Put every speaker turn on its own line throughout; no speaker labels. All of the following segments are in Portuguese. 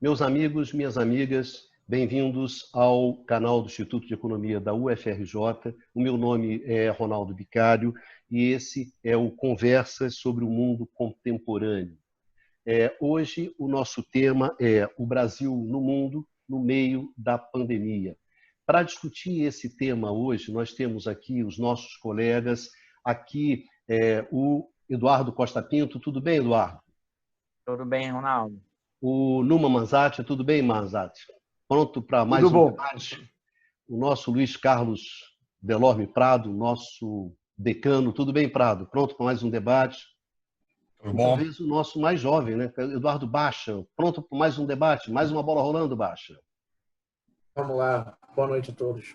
Meus amigos, minhas amigas, bem-vindos ao canal do Instituto de Economia da UFRJ. O meu nome é Ronaldo Bicário e esse é o Conversas sobre o Mundo Contemporâneo. Hoje o nosso tema é o Brasil no mundo no meio da pandemia. Para discutir esse tema hoje, nós temos aqui os nossos colegas, o Eduardo Costa Pinto. Tudo bem, Eduardo?
Tudo bem, Ronaldo.
O Numa Manzatti. Tudo bem, Manzatti? Pronto para mais um debate? O nosso Luiz Carlos Delorme Prado, nosso decano. Tudo bem, Prado? Pronto para mais um debate?
Tudo bom?
Talvez o nosso mais jovem, né? Eduardo Baixa. Pronto para mais um debate? Mais uma bola rolando, Baixa?
Vamos lá. Boa noite a todos.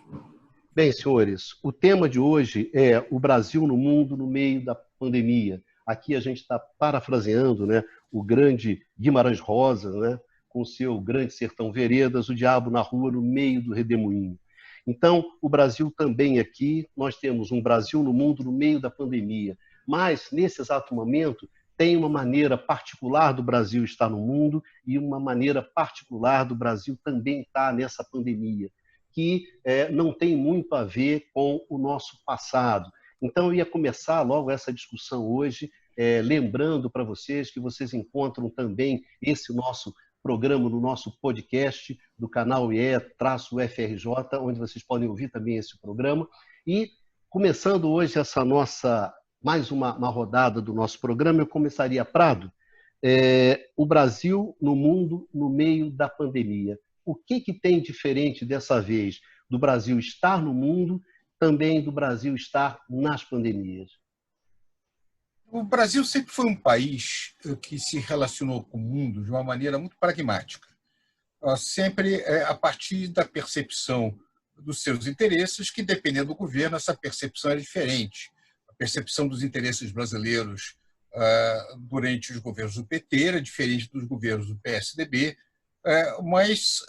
Bem, senhores, o tema de hoje é o Brasil no mundo no meio da pandemia. Aqui a gente está parafraseando, né, o grande Guimarães Rosa, né, com seu Grande Sertão Veredas, o diabo na rua no meio do redemoinho. Então, o Brasil também aqui, nós temos um Brasil no mundo no meio da pandemia. Mas, nesse exato momento, tem uma maneira particular do Brasil estar no mundo e uma maneira particular do Brasil também estar nessa pandemia, que não tem muito a ver com o nosso passado. Então, eu ia começar logo essa discussão hoje, lembrando para vocês que vocês encontram também esse nosso programa no nosso podcast do canal IE-UFRJ, onde vocês podem ouvir também esse programa. E, começando hoje essa nossa, mais uma rodada do nosso programa, eu começaria, Prado, o Brasil no mundo no meio da pandemia. O que tem diferente dessa vez do Brasil estar no mundo, também do Brasil estar nas pandemias?
O Brasil sempre foi um país que se relacionou com o mundo de uma maneira muito pragmática, sempre a partir da percepção dos seus interesses, que dependendo do governo, essa percepção é diferente. A percepção dos interesses brasileiros durante os governos do PT era diferente dos governos do PSDB, mas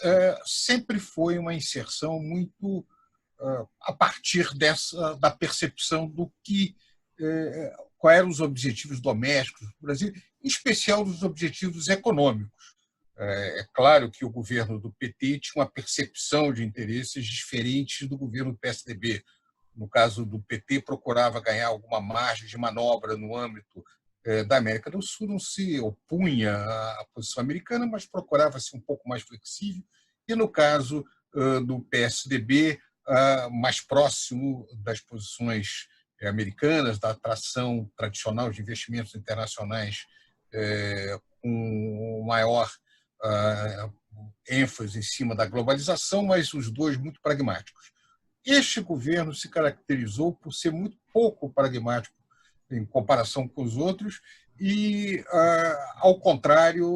sempre foi uma inserção muito a partir da percepção do que quais eram os objetivos domésticos do Brasil, em especial os objetivos econômicos. É claro que o governo do PT tinha uma percepção de interesses diferentes do governo do PSDB. No caso do PT, procurava ganhar alguma margem de manobra no âmbito da América do Sul, não se opunha à posição americana, mas procurava ser um pouco mais flexível. E no caso do PSDB, mais próximo das posições americanas, da atração tradicional de investimentos internacionais com maior ênfase em cima da globalização, mas os dois muito pragmáticos. Este governo se caracterizou por ser muito pouco pragmático em comparação com os outros e, ao contrário,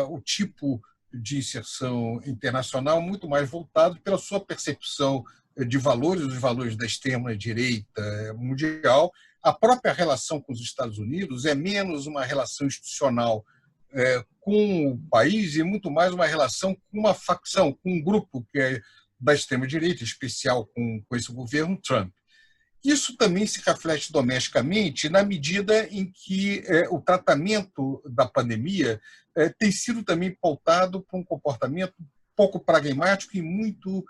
o tipo de inserção internacional muito mais voltado pela sua percepção de valores, os valores da extrema-direita mundial. A própria relação com os Estados Unidos é menos uma relação institucional com o país e muito mais uma relação com uma facção, com um grupo que é da extrema-direita, em especial com esse governo Trump. Isso também se reflete domesticamente na medida em que o tratamento da pandemia tem sido também pautado por um comportamento pouco pragmático e muito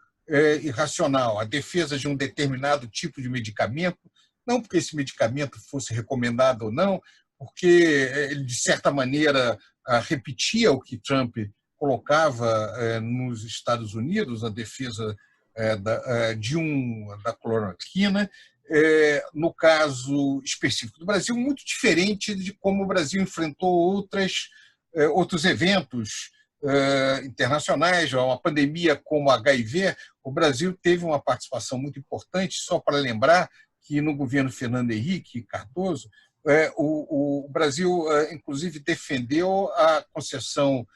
irracional. A defesa de um determinado tipo de medicamento, não porque esse medicamento fosse recomendado ou não, porque ele, de certa maneira, repetia o que Trump colocava nos Estados Unidos, a defesa da cloroquina. No caso específico do Brasil, muito diferente de como o Brasil enfrentou outros eventos internacionais, uma pandemia como a HIV. O Brasil teve uma participação muito importante, só para lembrar que no governo Fernando Henrique Cardoso, o Brasil, inclusive, defendeu a concessão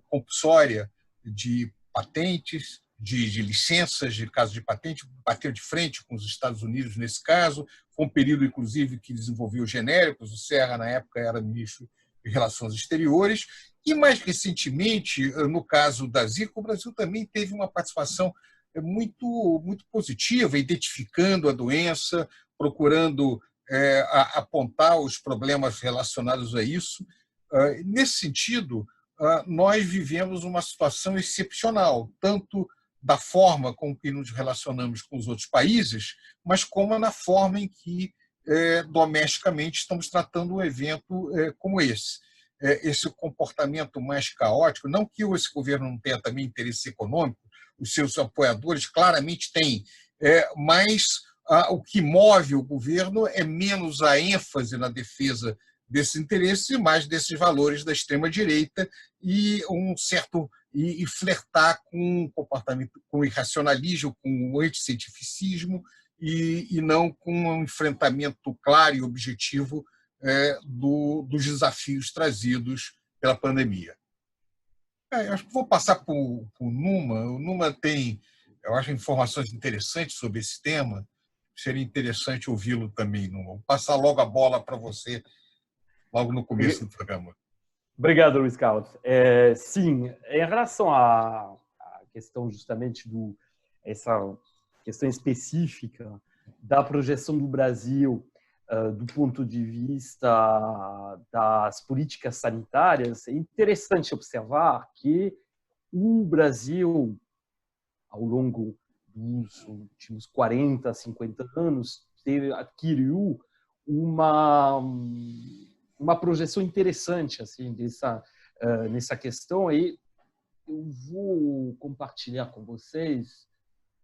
compulsória de patentes, de licenças de caso de patente, bateu de frente com os Estados Unidos nesse caso. Foi um período, inclusive, que desenvolveu genéricos. O Serra, na época, era ministro de Relações Exteriores. E, mais recentemente, no caso da Zika, o Brasil também teve uma participação muito positiva, identificando a doença, procurando apontar os problemas relacionados a isso. Nesse sentido, nós vivemos uma situação excepcional, tanto da forma com que nos relacionamos com os outros países, mas como na forma em que domesticamente estamos tratando um evento como esse. Esse comportamento mais caótico, não que esse governo não tenha também interesse econômico, os seus apoiadores claramente têm, mas o que move o governo é menos a ênfase na defesa desses interesses e mais desses valores da extrema-direita e e flertar com o comportamento, com o irracionalismo, com o anticientificismo e não com um enfrentamento claro e objetivo dos desafios trazidos pela pandemia. Eu acho que vou passar para o Numa. O Numa tem, eu acho, informações interessantes sobre esse tema. Seria interessante ouvi-lo também, Numa. Vou passar logo a bola para você, logo no começo do programa.
Obrigado, Luiz Carlos. Sim, em relação à questão justamente essa questão específica da projeção do Brasil do ponto de vista das políticas sanitárias, é interessante observar que o Brasil, ao longo dos últimos 40, 50 anos, adquiriu uma projeção interessante assim nessa questão. Aí eu vou compartilhar com vocês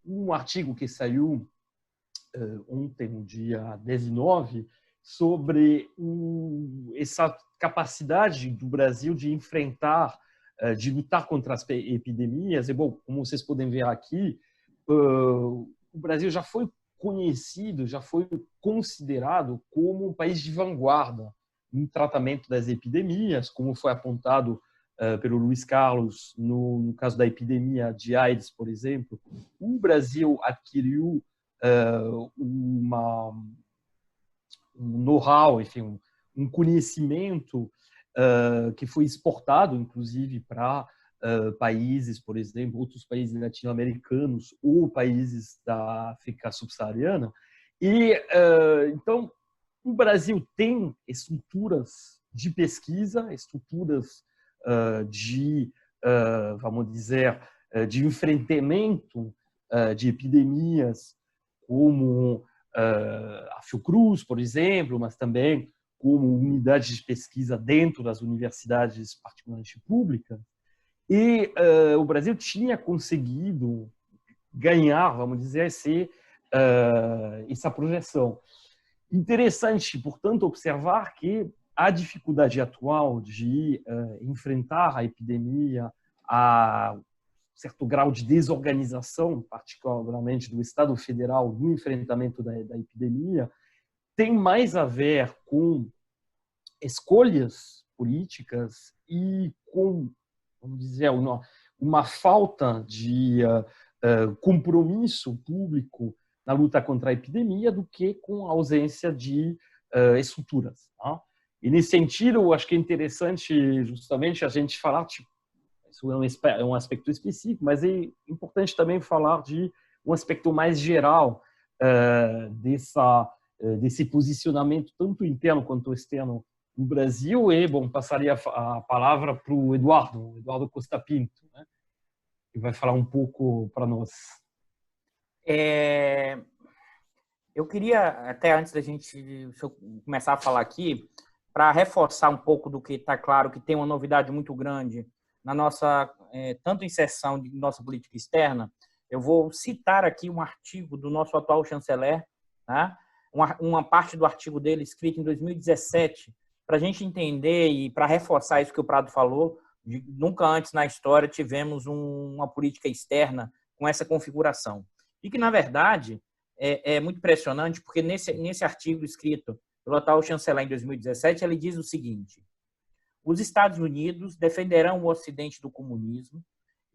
um artigo que saiu ontem, no dia 19, sobre essa capacidade do Brasil de enfrentar, de lutar contra as epidemias. E, bom, como vocês podem ver aqui, o Brasil já foi conhecido, já foi considerado como um país de vanguarda no tratamento das epidemias, como foi apontado pelo Luiz Carlos no caso da epidemia de AIDS, por exemplo. O Brasil adquiriu um know-how, enfim, um conhecimento que foi exportado, inclusive, para países, por exemplo, outros países latino-americanos ou países da África subsaariana. E, então, o Brasil tem estruturas de pesquisa, estruturas vamos dizer, de enfrentamento de epidemias, como a Fiocruz, por exemplo, mas também como unidades de pesquisa dentro das universidades, particularmente públicas. E o Brasil tinha conseguido ganhar, vamos dizer assim, essa projeção. Interessante, portanto, observar que a dificuldade atual de enfrentar a epidemia, a certo grau de desorganização, particularmente do Estado federal no enfrentamento da epidemia, tem mais a ver com escolhas políticas e com, vamos dizer, uma falta de compromisso público na luta contra a epidemia do que com a ausência de estruturas. Tá? E, nesse sentido, eu acho que é interessante justamente a gente falar, isso é um aspecto específico, mas é importante também falar de um aspecto mais geral desse posicionamento, tanto interno quanto externo, no Brasil. E, bom, passaria a palavra para o Eduardo Costa Pinto, né, que vai falar um pouco para nós.
Eu queria, até antes da gente começar a falar aqui, para reforçar um pouco do que está claro, que tem uma novidade muito grande na nossa, tanto inserção de nossa política externa, eu vou citar aqui um artigo do nosso atual chanceler, né? Uma parte do artigo dele escrito em 2017, para a gente entender e para reforçar isso que o Prado falou, nunca antes na história tivemos uma política externa com essa configuração. E que, na verdade, é muito impressionante, porque nesse artigo escrito pelo atual chanceler em 2017, ele diz o seguinte: os Estados Unidos defenderão o Ocidente do comunismo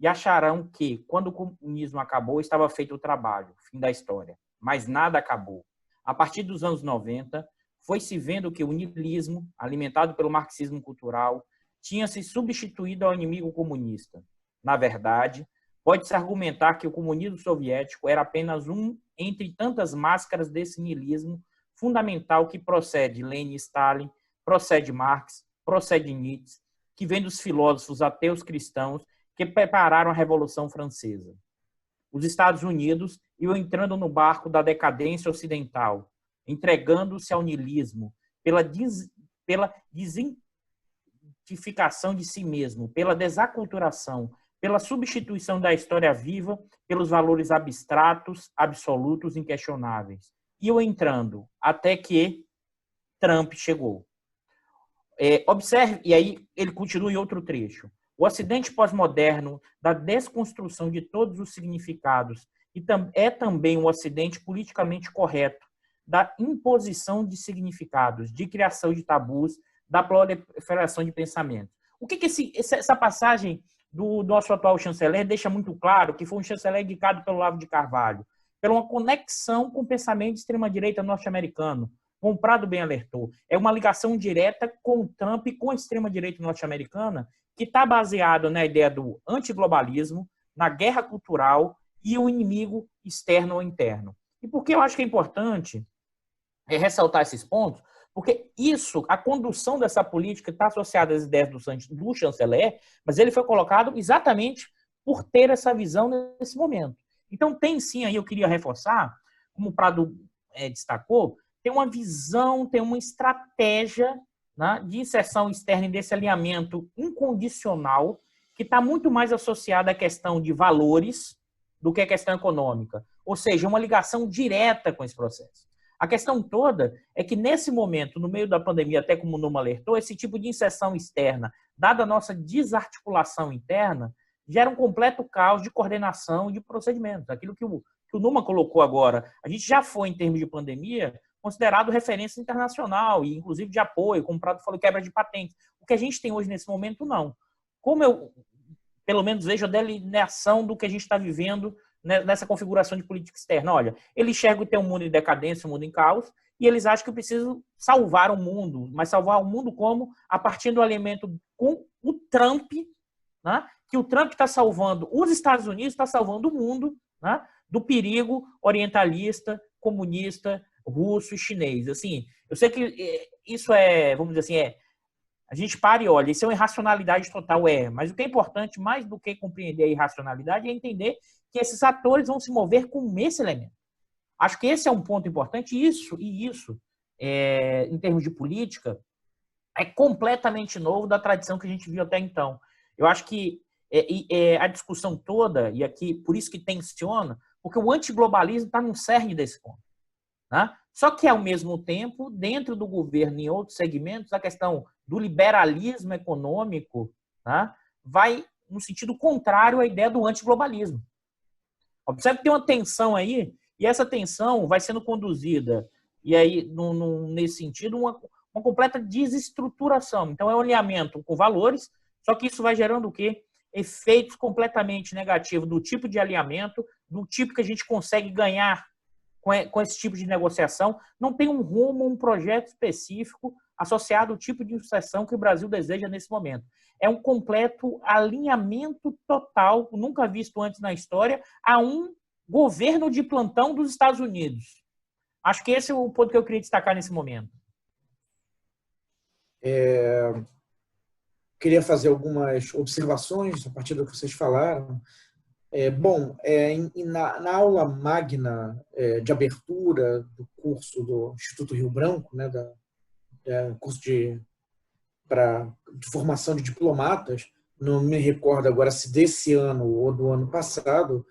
e acharão que, quando o comunismo acabou, estava feito o trabalho, fim da história. Mas nada acabou. A partir dos anos 90, foi-se vendo que o niilismo, alimentado pelo marxismo cultural, tinha se substituído ao inimigo comunista. Na verdade, pode-se argumentar que o comunismo soviético era apenas um entre tantas máscaras desse niilismo fundamental que procede Lenin e Stalin, procede Marx, procede Nietzsche, que vem dos filósofos ateus cristãos que prepararam a Revolução Francesa. Os Estados Unidos iam entrando no barco da decadência ocidental, entregando-se ao niilismo, pela desidentificação de si mesmo, pela desaculturação, pela substituição da história viva pelos valores abstratos, absolutos, inquestionáveis. Iam entrando até que Trump chegou. Observe, e aí ele continua em outro trecho. O Ocidente pós-moderno da desconstrução de todos os significados é também um Ocidente politicamente correto da imposição de significados, de criação de tabus, da proliferação de pensamentos. O que essa passagem do nosso atual chanceler deixa muito claro que foi um chanceler indicado pelo Olavo de Carvalho, pela uma conexão com o pensamento de extrema-direita norte-americano, como o Prado bem alertou. É uma ligação direta com o Trump e com a extrema-direita norte-americana, que está baseado na ideia do antiglobalismo, na guerra cultural e o inimigo externo ou interno. E por que eu acho que é importante ressaltar esses pontos? Porque isso, a condução dessa política está associada às ideias do chanceler, mas ele foi colocado exatamente por ter essa visão nesse momento. Então tem sim, aí eu queria reforçar, como o Prado destacou, tem uma visão, tem uma estratégia, né, de inserção externa e desse alinhamento incondicional que está muito mais associada à questão de valores do que à questão econômica. Ou seja, uma ligação direta com esse processo. A questão toda é que, nesse momento, no meio da pandemia, até como o Numa alertou, esse tipo de inserção externa, dada a nossa desarticulação interna, gera um completo caos de coordenação e de procedimentos. Aquilo que o Numa colocou agora, a gente já foi, em termos de pandemia, considerado referência internacional e, inclusive, de apoio, como o Prado falou, quebra de patentes. O que a gente tem hoje, nesse momento, não. Como eu, pelo menos, vejo a delineação do que a gente está vivendo nessa configuração de política externa. Olha, eles enxergam que tem um mundo em decadência, um mundo em caos, e eles acham que precisam salvar o mundo. Mas salvar o mundo como? A partir do alinhamento com o Trump, né? Que o Trump está salvando os Estados Unidos, está salvando o mundo, né? Do perigo orientalista, comunista, russo e chinês. Assim, eu sei que isso vamos dizer assim, a gente para e olha, isso é uma irracionalidade total, mas o que é importante, mais do que compreender a irracionalidade, é entender que esses atores vão se mover com esse elemento. Acho que esse é um ponto importante, isso, em termos de política, é completamente novo da tradição que a gente viu até então. Eu acho que a discussão toda, e aqui por isso que tensiona, porque o antiglobalismo está no cerne desse ponto. Né? Só que, ao mesmo tempo, dentro do governo, em outros segmentos, a questão do liberalismo econômico, né, vai no sentido contrário à ideia do antiglobalismo. Observe que tem uma tensão aí, e essa tensão vai sendo conduzida, e aí, nesse sentido, uma completa desestruturação. Então, é um alinhamento com valores, só que isso vai gerando o quê? Efeitos completamente negativos do tipo de alinhamento, do tipo que a gente consegue ganhar com esse tipo de negociação. Não tem um rumo, um projeto específico associado ao tipo de sucessão que o Brasil deseja nesse momento. É um completo alinhamento total, nunca visto antes na história, a um governo de plantão dos Estados Unidos. Acho que esse é o ponto que eu queria destacar nesse momento.
Queria fazer algumas observações a partir do que vocês falaram. Na aula magna de abertura do curso do Instituto Rio Branco, né, curso de formação de diplomatas, não me recordo agora se desse ano ou do ano passado,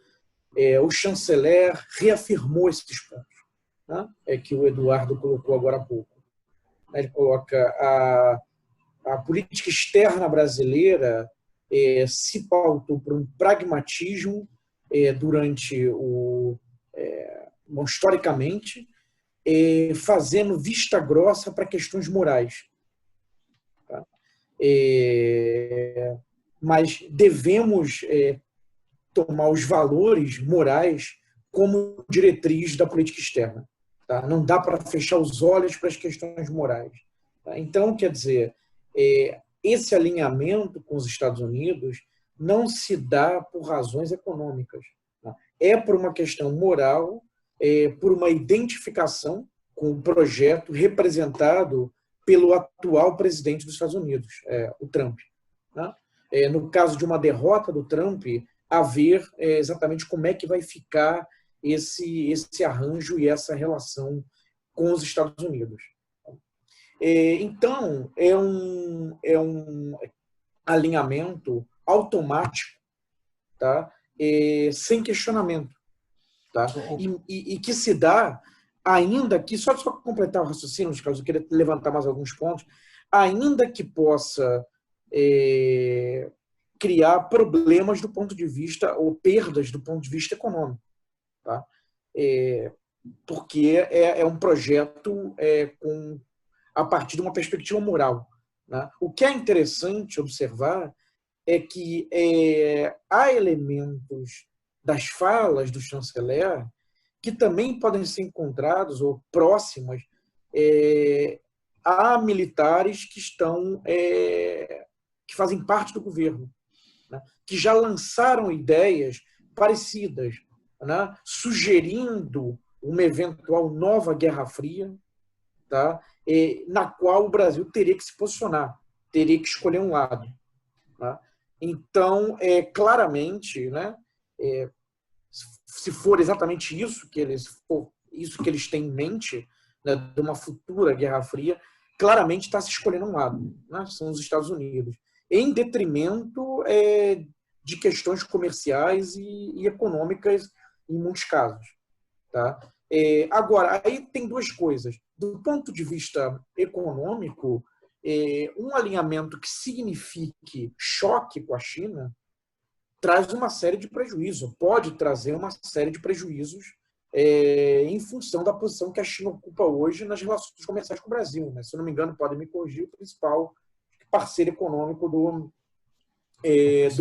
o chanceler reafirmou esses pontos, né, que o Eduardo colocou agora há pouco. Ele coloca a política externa brasileira se pautou por um pragmatismo historicamente, fazendo vista grossa para questões morais. Tá? Mas devemos tomar os valores morais como diretriz da política externa. Tá? Não dá para fechar os olhos para as questões morais. Tá? Então, quer dizer, esse alinhamento com os Estados Unidos não se dá por razões econômicas. Tá? É por uma questão moral, por uma identificação com o projeto representado pelo atual presidente dos Estados Unidos, o Trump. né? No caso de uma derrota do Trump, a ver exatamente como é que vai ficar esse arranjo e essa relação com os Estados Unidos. Então, é um alinhamento automático, tá? Sem questionamento. Tá? E que se dá, ainda que, só para completar o raciocínio, eu queria levantar mais alguns pontos, ainda que possa criar problemas do ponto de vista, ou perdas do ponto de vista econômico. Tá? Porque é um projeto a partir de uma perspectiva moral. Né? O que é interessante observar é que há elementos das falas do chanceler que também podem ser encontrados ou próximas a militares que estão que fazem parte do governo, né? Que já lançaram ideias parecidas, né? Sugerindo uma eventual nova Guerra Fria, tá? Na qual o Brasil teria que se posicionar, teria que escolher um lado. Tá? Então, claramente, né, se for exatamente isso que eles têm em mente, né, de uma futura Guerra Fria, claramente está se escolhendo um lado, né, são os Estados Unidos, em detrimento de questões comerciais e econômicas em muitos casos. Tá? Agora, aí tem duas coisas. Do ponto de vista econômico, um alinhamento que signifique choque com a China traz uma série de prejuízos, pode trazer uma série de prejuízos em função da posição que a China ocupa hoje nas relações comerciais com o Brasil. Né? Se eu não me engano, podem me corrigir, o principal parceiro econômico do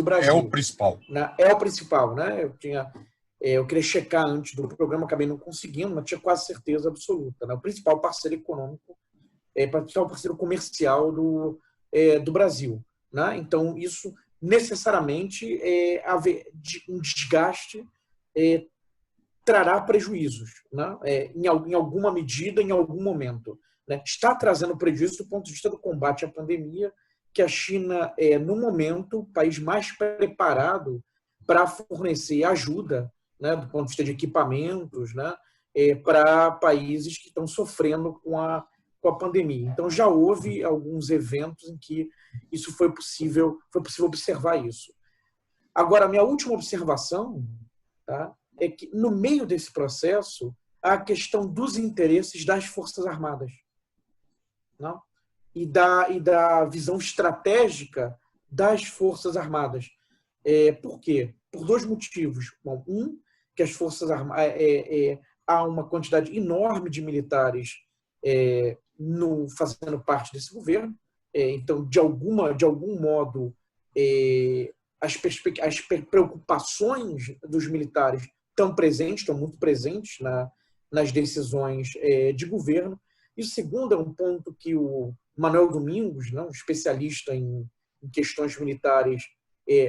Brasil.
É o principal.
Né? É o principal. Né? Eu queria checar antes do programa, acabei não conseguindo, mas tinha quase certeza absoluta. Né? O principal parceiro econômico, o principal parceiro comercial do Brasil. Né? Então, isso necessariamente um desgaste trará prejuízos, né? Em alguma medida, em algum momento. Né? Está trazendo prejuízo do ponto de vista do combate à pandemia, que a China é, no momento, o país mais preparado para fornecer ajuda, né, do ponto de vista de equipamentos, né, para países que estão sofrendo com a pandemia. Então, já houve alguns eventos em que isso foi possível observar isso. Agora, a minha última observação, tá, é que, no meio desse processo, há a questão dos interesses das Forças Armadas, não? E da visão estratégica das Forças Armadas. Por quê? Por dois motivos. Bom, que as Forças Armadas... há uma quantidade enorme de militares fazendo parte desse governo. Então, de algum modo, as preocupações dos militares estão muito presentes nas decisões de governo. E o segundo é um ponto que o Manuel Domingos, um especialista em questões militares,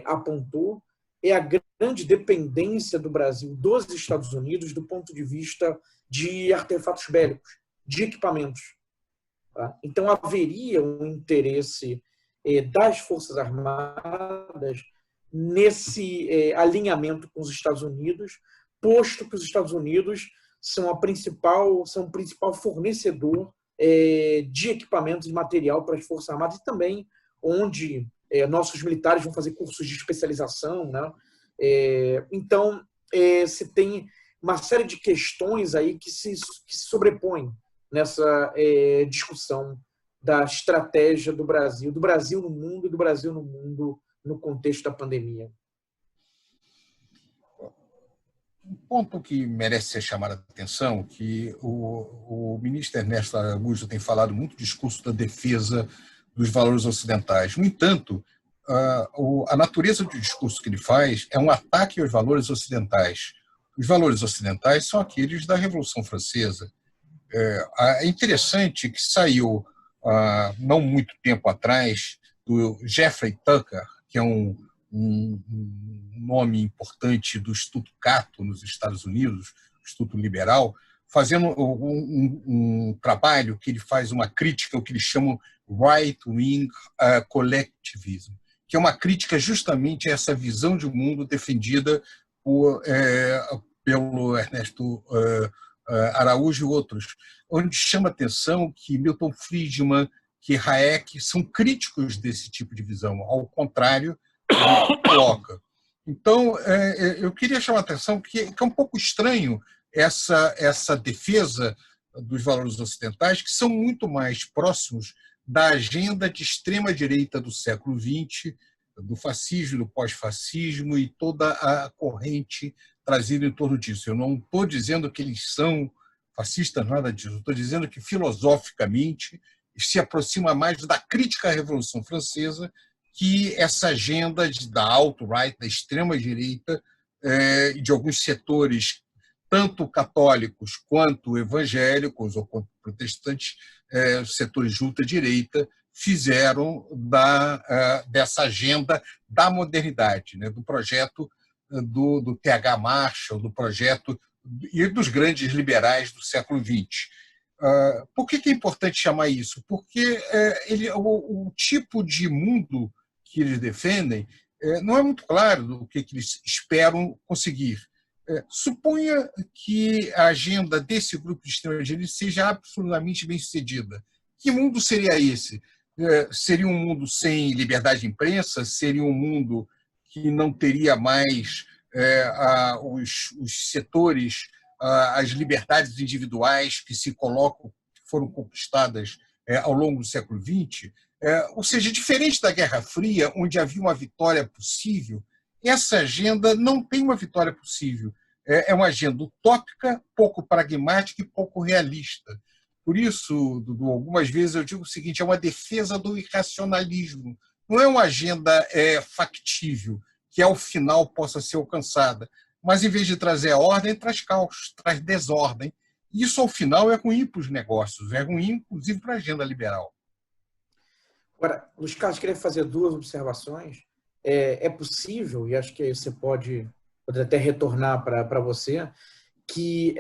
apontou, é a grande dependência do Brasil dos Estados Unidos do ponto de vista de artefatos bélicos, de equipamentos. Tá? Então, haveria um interesse das Forças Armadas nesse alinhamento com os Estados Unidos, posto que os Estados Unidos são o principal fornecedor de equipamentos e material para as Forças Armadas e também onde nossos militares vão fazer cursos de especialização. Né? Então, se tem uma série de questões aí que se sobrepõem nessa discussão da estratégia do Brasil no mundo e do Brasil no mundo no contexto da pandemia.
Um ponto que merece ser chamado a atenção, que o ministro Ernesto Araújo tem falado muito do discurso da defesa dos valores ocidentais. No entanto, a natureza do discurso que ele faz é um ataque aos valores ocidentais. Os valores ocidentais são aqueles da Revolução Francesa. É interessante que saiu, não muito tempo atrás, do Jeffrey Tucker, que é um nome importante do Instituto Cato nos Estados Unidos, Instituto Liberal, fazendo um trabalho que ele faz uma crítica ao que eles chamam right-wing collectivism, que é uma crítica justamente a essa visão de mundo defendida pelo Ernesto Araújo e outros, onde chama atenção que Milton Friedman, que Hayek são críticos desse tipo de visão, ao contrário do que coloca. Então, eu queria chamar a atenção que é um pouco estranho essa defesa dos valores ocidentais, que são muito mais próximos da agenda de extrema-direita do século XX, do fascismo, do pós-fascismo e toda a corrente trazida em torno disso. Eu não estou dizendo que eles são fascistas, nada disso. Estou dizendo que, filosoficamente, se aproxima mais da crítica à Revolução Francesa que essa agenda da alt-right, da extrema-direita, e de alguns setores, tanto católicos quanto evangélicos ou quanto protestantes, setores de ultra-direita, fizeram dessa agenda da modernidade, né, do projeto do T.H. Marshall, do projeto e dos grandes liberais do século XX. Por que é importante chamar isso? Porque o tipo de mundo que eles defendem não é muito claro do que eles esperam conseguir. Suponha que a agenda desse grupo de extrema-direita seja absolutamente bem-sucedida. Que mundo seria esse? Seria um mundo sem liberdade de imprensa? Seria um mundo que não teria mais os setores, as liberdades individuais que se colocam, que foram conquistadas ao longo do século XX? Ou seja, diferente da Guerra Fria, onde havia uma vitória possível, essa agenda não tem uma vitória possível. É uma agenda utópica, pouco pragmática e pouco realista. Por isso, Dudu, algumas vezes eu digo o seguinte, é uma defesa do irracionalismo. Não é uma agenda factível, que ao final possa ser alcançada, mas em vez de trazer ordem, traz caos, traz desordem. E isso, ao final, é ruim para os negócios, é ruim, inclusive, para a agenda liberal.
Agora, Luiz Carlos, queria fazer duas observações. É possível, e acho que você pode até retornar para você, que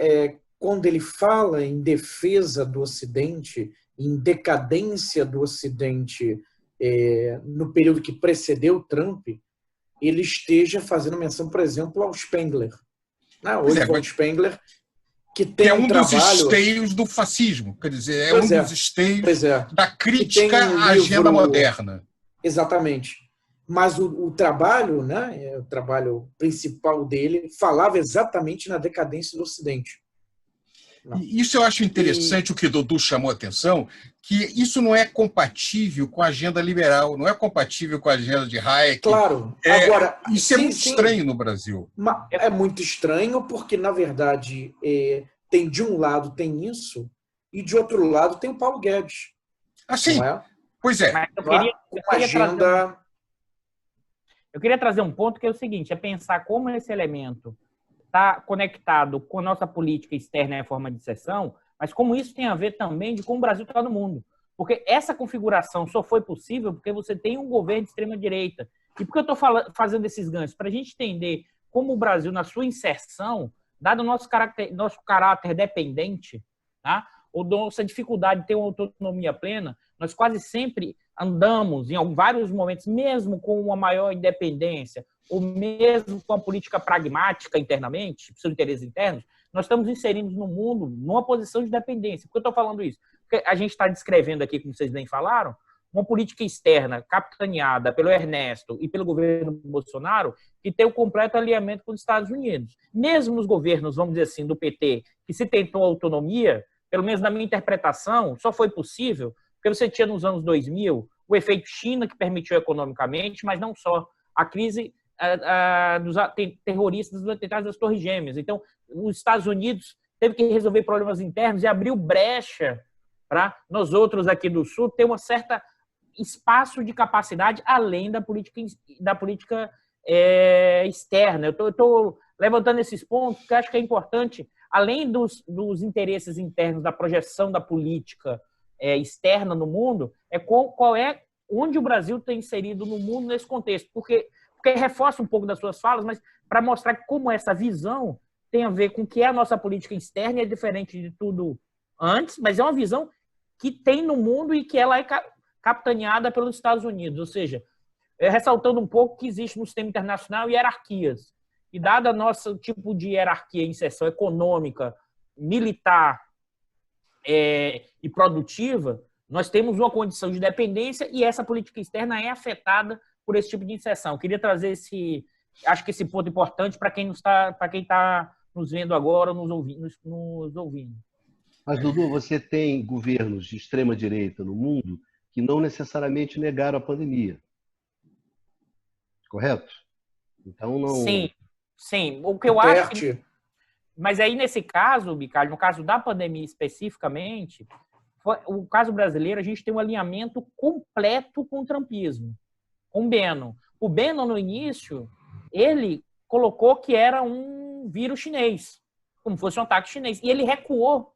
quando ele fala em defesa do Ocidente, em decadência do Ocidente no período que precedeu Trump, ele esteja fazendo menção, por exemplo, ao Spengler. Oswald Spengler, que tem
um dos esteios do fascismo, quer dizer, um dos esteios da crítica à agenda moderna.
Exatamente. Mas o trabalho, né, o trabalho principal dele, falava exatamente na decadência do Ocidente.
Isso eu acho interessante, o que Dudu chamou a atenção, que isso não é compatível com a agenda liberal, não é compatível com a agenda de Hayek.
Claro. Agora,
isso é muito estranho no Brasil.
É muito estranho porque, na verdade, de um lado tem isso e, de outro lado, tem o Paulo Guedes.
Sim. Pois é.
Eu queria trazer um ponto que é o seguinte, é pensar como esse elemento está conectado com a nossa política externa e a forma de seção, mas como isso tem a ver também de como o Brasil está no mundo. Porque essa configuração só foi possível porque você tem um governo de extrema-direita. E por que eu estou fazendo esses ganchos? Para a gente entender como o Brasil, na sua inserção, dado o nosso caráter dependente, tá? Ou nossa dificuldade de ter uma autonomia plena, nós quase sempre andamos, em vários momentos, mesmo com uma maior independência, ou mesmo com a política pragmática internamente, seus interesses internos, nós estamos inserindo no mundo numa posição de dependência. Por que eu estou falando isso? Porque a gente está descrevendo aqui, como vocês bem falaram, uma política externa capitaneada pelo Ernesto e pelo governo Bolsonaro, que tem o completo alinhamento com os Estados Unidos. Mesmo nos governos, vamos dizer assim, do PT, que se tentou autonomia, pelo menos na minha interpretação, só foi possível porque você tinha nos anos 2000 o efeito China, que permitiu economicamente, mas não só. A crise dos terroristas dos atentados das Torres Gêmeas. Então, os Estados Unidos teve que resolver problemas internos e abriu brecha para nós outros aqui do Sul ter um certo espaço de capacidade além da política externa. Eu estou levantando esses pontos porque acho que é importante, além dos interesses internos, da projeção da política externa no mundo, onde o Brasil tem inserido no mundo nesse contexto. Porque reforça um pouco das suas falas, mas para mostrar como essa visão tem a ver com o que é a nossa política externa e é diferente de tudo antes, mas é uma visão que tem no mundo e que ela é capitaneada pelos Estados Unidos. Ou seja, ressaltando um pouco que existe no sistema internacional hierarquias. E dada nosso tipo de hierarquia em inserção econômica, militar e produtiva, nós temos uma condição de dependência e essa política externa é afetada por esse tipo de inserção. Eu queria trazer acho que esse ponto importante para quem está nos vendo agora, nos ouvindo.
Mas, Dudu, você tem governos de extrema-direita no mundo que não necessariamente negaram a pandemia. Correto? Então, não...
Sim. O que eu acho... Mas aí, nesse caso, Bicalho, no caso da pandemia especificamente, o caso brasileiro, a gente tem um alinhamento completo com o trumpismo, com o Bannon. O Bannon, no início, ele colocou que era um vírus chinês, como fosse um ataque chinês. E ele recuou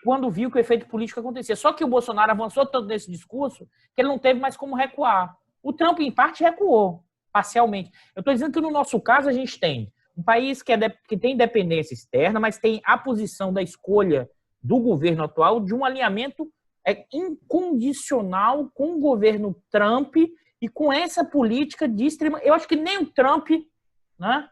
quando viu que o efeito político acontecia. Só que o Bolsonaro avançou tanto nesse discurso que ele não teve mais como recuar. O Trump, em parte, recuou, parcialmente. Eu estou dizendo que, no nosso caso, a gente tem um país que tem independência externa, mas tem a posição da escolha do governo atual de um alinhamento incondicional com o governo Trump e com essa política de extrema... Eu acho que nem o Trump, né,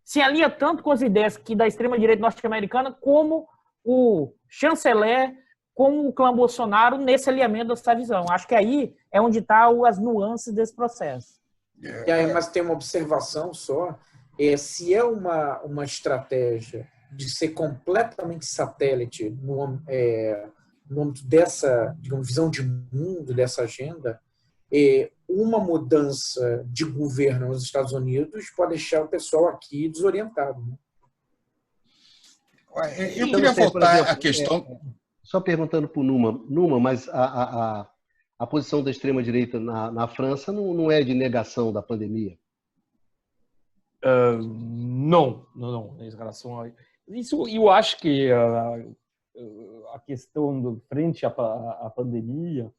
se alinha tanto com as ideias da extrema-direita norte-americana como o chanceler, como o clã Bolsonaro nesse alinhamento dessa visão. Acho que aí é onde estão as nuances desse processo.
E aí, mas tem uma observação só. Se é uma estratégia de ser completamente satélite no âmbito dessa, digamos, visão de mundo, dessa agenda, uma mudança de governo nos Estados Unidos pode deixar o pessoal aqui desorientado. Né?
Eu queria voltar à questão...
Só perguntando para o Numa, mas a posição da extrema-direita na França não é de negação da pandemia?
Não. Em relação a isso, eu acho que a questão frente à pandemia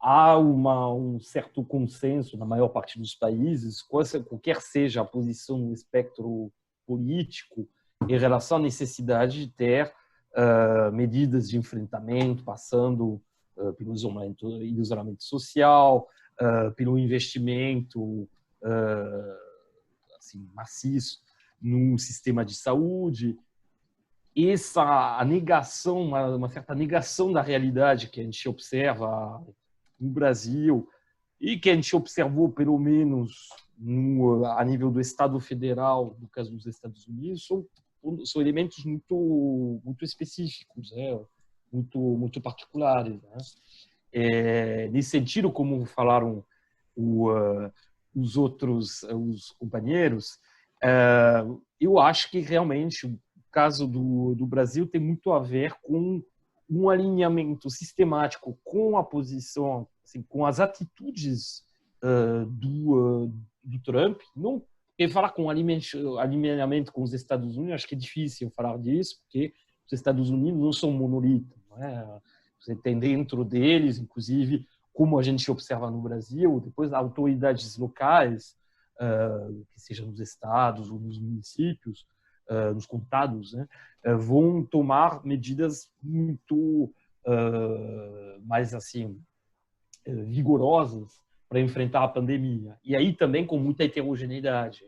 há um certo consenso na maior parte dos países, qualquer seja a posição no espectro político, em relação à necessidade de ter medidas de enfrentamento, passando pelo isolamento social, pelo investimento maciço num sistema de saúde. A negação, uma certa negação da realidade que a gente observa no Brasil e que a gente observou, pelo menos, a nível do Estado Federal, no caso dos Estados Unidos, são elementos muito específicos, muito particulares. Né? Nesse sentido, como falaram os companheiros, eu acho que realmente o caso do Brasil tem muito a ver com um alinhamento sistemático com a posição, assim, com as atitudes do Trump. Não falar com alinhamento com os Estados Unidos, acho que é difícil falar disso, porque os Estados Unidos não são monolitos. Não é? Você tem dentro deles, inclusive, como a gente observa no Brasil, depois autoridades locais, que sejam nos estados ou nos municípios, nos condados, né, vão tomar medidas muito mais assim vigorosas para enfrentar a pandemia. E aí também com muita heterogeneidade,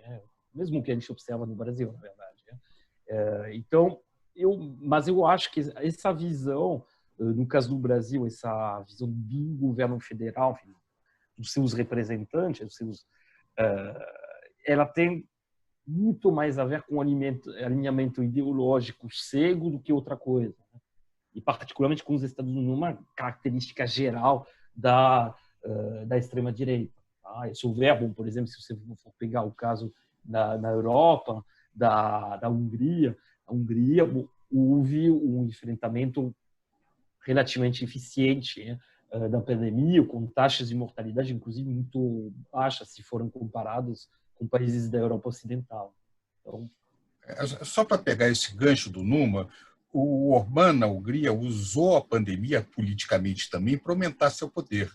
mesmo que a gente observa no Brasil, na verdade. Então, mas eu acho que essa visão, no caso do Brasil, essa visão do governo federal, enfim, dos seus representantes, ela tem muito mais a ver com alinhamento ideológico cego do que outra coisa. Né? E particularmente com os Estados Unidos, uma característica geral da extrema-direita. Tá? Esse é o verbo, por exemplo, se você for pegar o caso na Europa, da Hungria, a Hungria houve um enfrentamento relativamente eficiente, né, da pandemia, com taxas de mortalidade, inclusive, muito baixas, se foram comparadas com países da Europa Ocidental. Então...
Só para pegar esse gancho do Numa, o Orbán, na Hungria, usou a pandemia politicamente também para aumentar seu poder,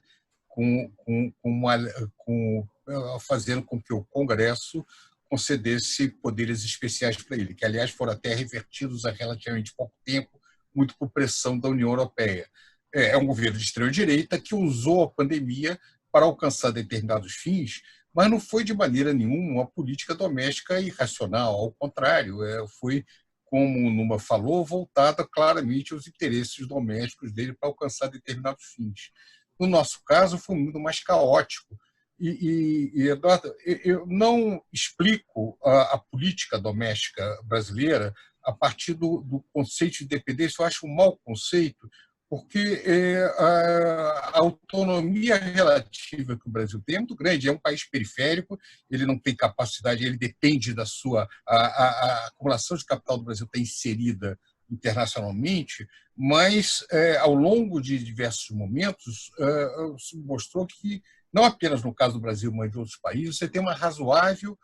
fazendo com que o Congresso concedesse poderes especiais para ele, que, aliás, foram até revertidos há relativamente pouco tempo, muito por pressão da União Europeia. É um governo de extrema-direita que usou a pandemia para alcançar determinados fins, mas não foi de maneira nenhuma uma política doméstica irracional, ao contrário, foi, como o Numa falou, voltada claramente aos interesses domésticos dele para alcançar determinados fins. No nosso caso, foi muito mais caótico. Eduardo, eu não explico a política doméstica brasileira a partir do conceito de dependência. Eu acho um mau conceito, porque a autonomia relativa que o Brasil tem é muito grande. É um país periférico, ele não tem capacidade, ele depende da sua... A acumulação de capital do Brasil está inserida internacionalmente, mas, ao longo de diversos momentos, se mostrou que, não apenas no caso do Brasil, mas de outros países, você tem uma razoável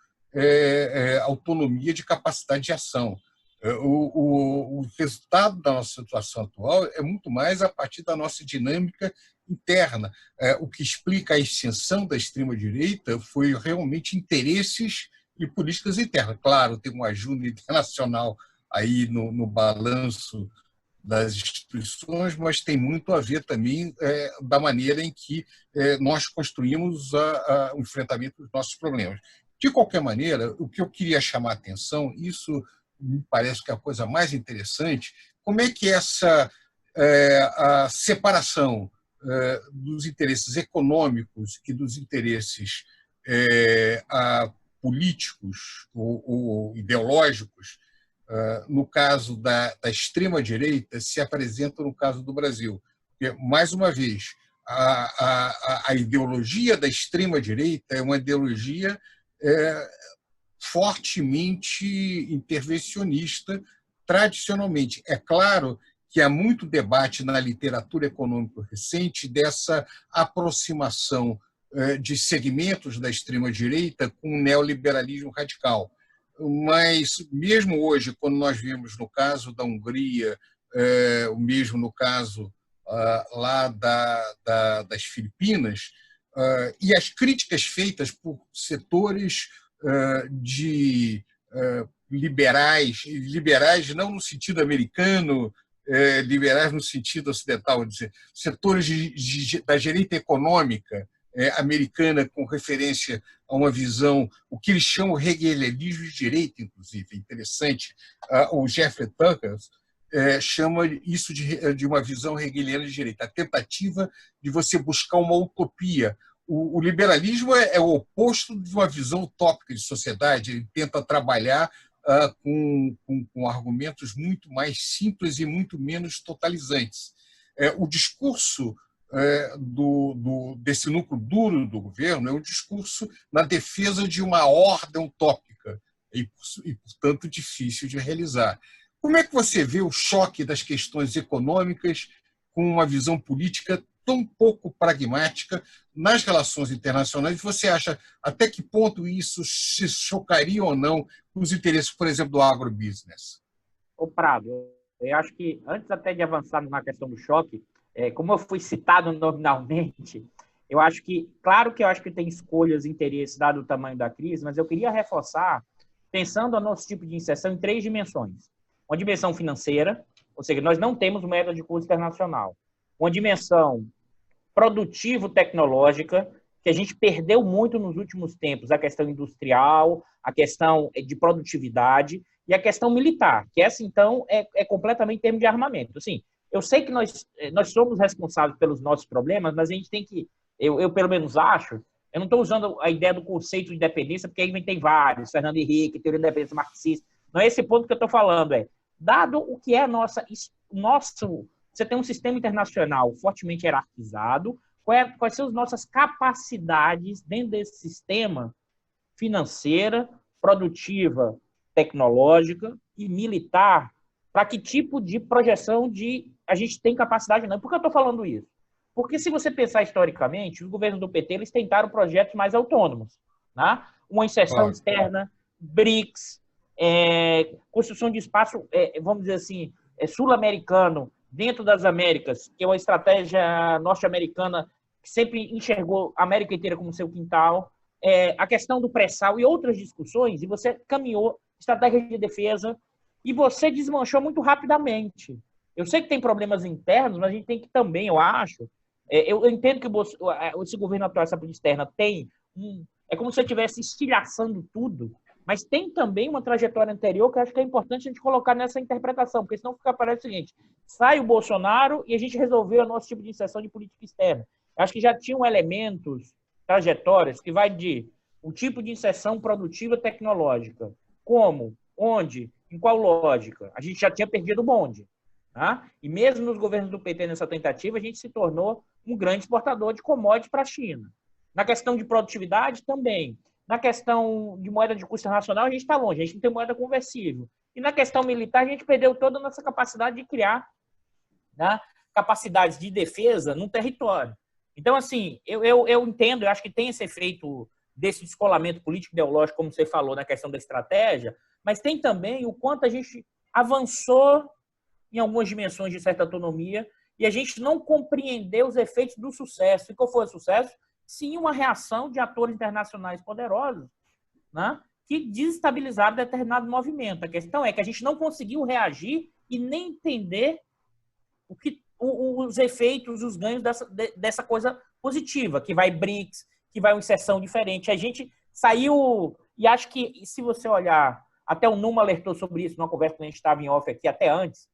autonomia de capacidade de ação. O resultado da nossa situação atual é muito mais a partir da nossa dinâmica interna. O que explica a extensão da extrema-direita foi realmente interesses e políticas internas. Claro, tem uma ajuda internacional aí no balanço das instituições, mas tem muito a ver também da maneira em que nós construímos o enfrentamento dos nossos problemas. De qualquer maneira, o que eu queria chamar a atenção, isso me parece que é a coisa mais interessante, como é que a separação dos interesses econômicos e dos interesses políticos ou ideológicos, no caso da extrema-direita, se apresenta no caso do Brasil. Porque, mais uma vez, a ideologia da extrema-direita é uma ideologia fortemente intervencionista, tradicionalmente. É claro que há muito debate na literatura econômica recente dessa aproximação de segmentos da extrema-direita com o neoliberalismo radical. Mas, mesmo hoje, quando nós vemos no caso da Hungria, o mesmo no caso lá das Filipinas, e as críticas feitas por setores de liberais não no sentido americano, liberais no sentido ocidental, dizer, setores da direita econômica americana com referência a uma visão, o que eles chamam de hegelianismo de direita, inclusive, é interessante. O Jeffrey Tucker chama isso de uma visão hegeliana de direita, a tentativa de você buscar uma utopia. O liberalismo é o oposto de uma visão utópica de sociedade, ele tenta trabalhar com argumentos muito mais simples e muito menos totalizantes. O discurso desse núcleo duro do governo é um discurso na defesa de uma ordem utópica e, portanto, difícil de realizar. Como é que você vê o choque das questões econômicas com uma visão política tão pouco pragmática nas relações internacionais? Você acha até que ponto isso se chocaria ou não com os interesses, por exemplo, do agrobusiness?
Ô Prado, eu acho que antes até de avançar na questão do choque, como eu fui citado nominalmente, eu acho que tem escolhas e interesses dado o tamanho da crise, mas eu queria reforçar, pensando no nosso tipo de inserção em 3 dimensões. Uma dimensão financeira, ou seja, nós não temos moeda de curso internacional. Uma dimensão produtivo-tecnológica, que a gente perdeu muito nos últimos tempos, a questão industrial, a questão de produtividade e a questão militar, que essa, então, é completamente em termos de armamento. Assim, eu sei que nós somos responsáveis pelos nossos problemas, mas a gente tem que, eu pelo menos acho, eu não estou usando a ideia do conceito de dependência, porque aí tem vários, Fernando Henrique, teoria da dependência marxista, não é esse ponto que eu estou falando, dado o que é você tem um sistema internacional fortemente hierarquizado, quais são as nossas capacidades dentro desse sistema financeira, produtiva, tecnológica e militar, para que tipo de projeção a gente tem capacidade não. Por que eu estou falando isso? Porque se você pensar historicamente, os governos do PT eles tentaram projetos mais autônomos, né? Uma inserção externa, BRICS, construção de espaço, vamos dizer assim, sul-americano dentro das Américas, que é uma estratégia norte-americana que sempre enxergou a América inteira como seu quintal, a questão do pré-sal e outras discussões, e você caminhou estratégia de defesa e você desmanchou muito rapidamente. Eu sei que tem problemas internos, mas a gente tem que também, eu acho, Eu entendo que esse governo atual, essa política externa, é como se eu estivesse estilhaçando tudo, mas tem também uma trajetória anterior que eu acho que é importante a gente colocar nessa interpretação, porque senão parece o seguinte: sai o Bolsonaro e a gente resolveu o nosso tipo de inserção de política externa. Eu acho que já tinham elementos, trajetórias, que vai de o tipo de inserção produtiva tecnológica, como, onde, em qual lógica. A gente já tinha perdido o bonde. Tá? E mesmo nos governos do PT, nessa tentativa, a gente se tornou um grande exportador de commodities para a China. Na questão de produtividade, também. Na questão de moeda de custo nacional, a gente está longe, a gente não tem moeda conversível. E na questão militar, a gente perdeu toda a nossa capacidade de criar, né, capacidades de defesa num território. Então, assim, eu entendo, eu acho que tem esse efeito desse descolamento político-ideológico, como você falou, na questão da estratégia, mas tem também o quanto a gente avançou em algumas dimensões de certa autonomia e a gente não compreendeu os efeitos do sucesso. E qual foi o sucesso? Sim, uma reação de atores internacionais poderosos, né, que desestabilizaram determinado movimento. A questão é que a gente não conseguiu reagir e nem entender os efeitos, os ganhos dessa coisa positiva, que vai BRICS, que vai uma inserção diferente. A gente saiu, e acho que se você olhar, até o Numa alertou sobre isso numa conversa que a gente estava em off aqui, até antes,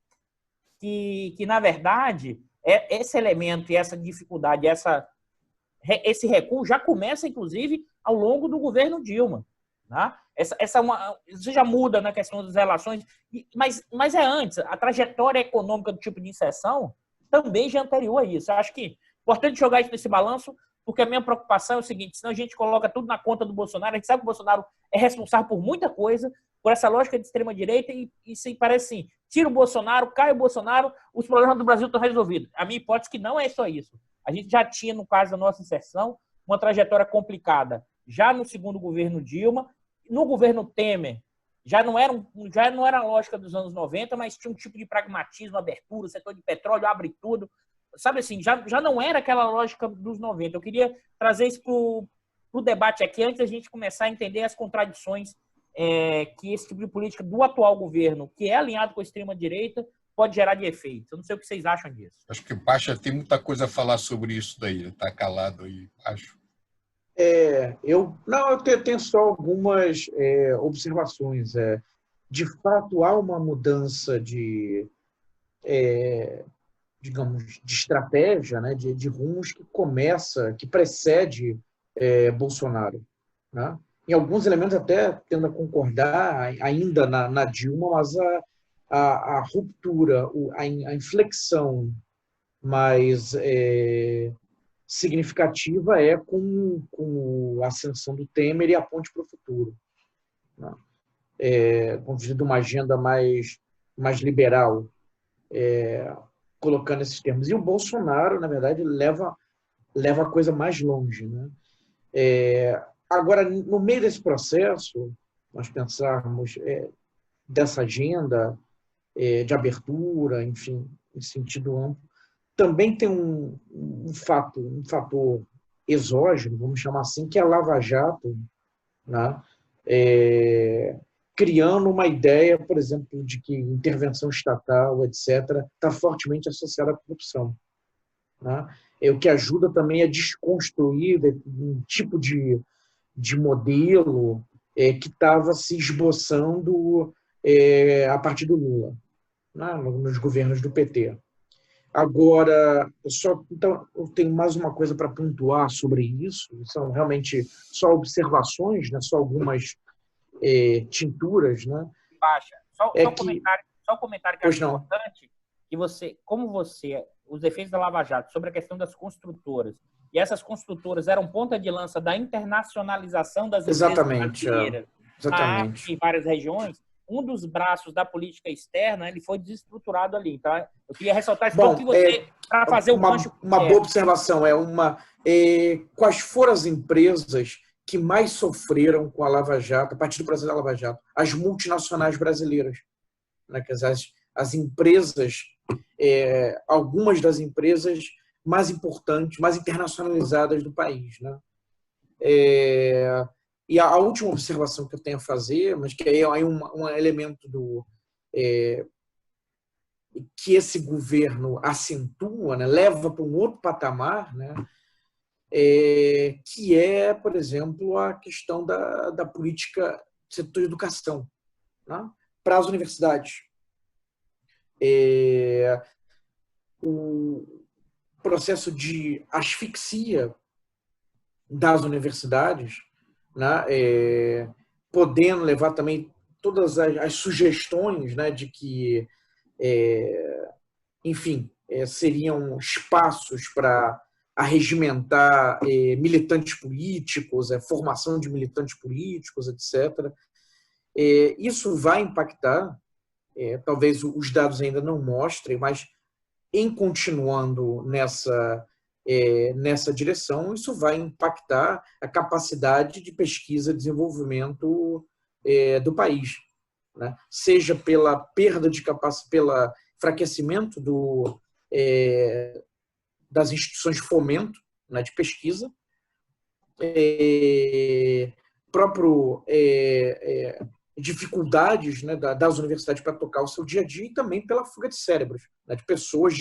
que na verdade, esse elemento e essa dificuldade, esse recuo já começa, inclusive, ao longo do governo Dilma. Né? Isso já muda na questão das relações, mas é antes. A trajetória econômica do tipo de inserção também já é anterior a isso. Eu acho que é importante jogar isso nesse balanço, porque a minha preocupação é o seguinte: senão a gente coloca tudo na conta do Bolsonaro, a gente sabe que o Bolsonaro é responsável por muita coisa, por essa lógica de extrema-direita, e se parece assim, tira o Bolsonaro, cai o Bolsonaro, os problemas do Brasil estão resolvidos. A minha hipótese é que não é só isso. A gente já tinha, no caso da nossa inserção, uma trajetória complicada já no segundo governo Dilma. No governo Temer, já não era a lógica dos anos 90, mas tinha um tipo de pragmatismo, abertura, setor de petróleo, abre tudo. Sabe assim, já não era aquela lógica dos 90. Eu queria trazer isso para o debate aqui, antes da gente começar a entender as contradições que esse tipo de política do atual governo, que é alinhado com a extrema-direita, pode gerar de efeito. Eu não sei o que vocês acham disso.
Acho que o Pacha tem muita coisa a falar sobre isso daí. Ele está calado aí, acho.
Eu tenho só algumas observações. De fato, há uma mudança digamos, de estratégia, né, de rumos que precede Bolsonaro. Né? Em alguns elementos até tendo a concordar ainda na Dilma, mas a ruptura, a inflexão mais significativa com a ascensão do Temer e a ponte para o futuro. Né? Com uma agenda mais liberal, colocando esses termos. E o Bolsonaro, na verdade, leva a coisa mais longe. Né? Agora, no meio desse processo, nós pensarmos dessa agenda de abertura, enfim, em sentido amplo, também tem um fator exógeno, vamos chamar assim, que é a Lava Jato, né? Criando uma ideia, por exemplo, de que intervenção estatal, etc., está fortemente associada à corrupção. Né? O que ajuda também a desconstruir um tipo de modelo que estava se esboçando a partir do Lula, né? Nos governos do PT. Agora, então, eu tenho mais uma coisa para pontuar sobre isso. São realmente só observações, né? Só algumas tinturas. Né?
Baixa. Só um comentário que eu acho importante, que os efeitos da Lava Jato sobre a questão das construtoras, e essas construtoras eram ponta de lança da internacionalização das empresas brasileiras em várias regiões. Um dos braços da política externa, ele foi desestruturado ali. Então, eu queria ressaltar isso para fazer o gancho.
Uma boa observação. Quais foram as empresas que mais sofreram com a Lava Jato, a partir do processo da Lava Jato? As multinacionais brasileiras. Né? As empresas, algumas das empresas mais importantes, mais internacionalizadas do país. Né? E a última observação que eu tenho a fazer, mas que aí é um elemento que esse governo acentua, né, leva para um outro patamar, né, que é, por exemplo, a questão da política do setor de educação, né, para as universidades. O processo de asfixia das universidades, né, podendo levar também todas as sugestões, né, de que, enfim, seriam espaços para arregimentar militantes políticos, formação de militantes políticos, etc. Isso vai impactar, talvez os dados ainda não mostrem, mas em continuando nessa direção, isso vai impactar a capacidade de pesquisa e desenvolvimento do país, né? Seja pela perda de capacidade, pelo enfraquecimento das instituições de fomento, né, de pesquisa, próprio dificuldades, né, das universidades para tocar o seu dia a dia, e também pela fuga de cérebros, né, de pessoas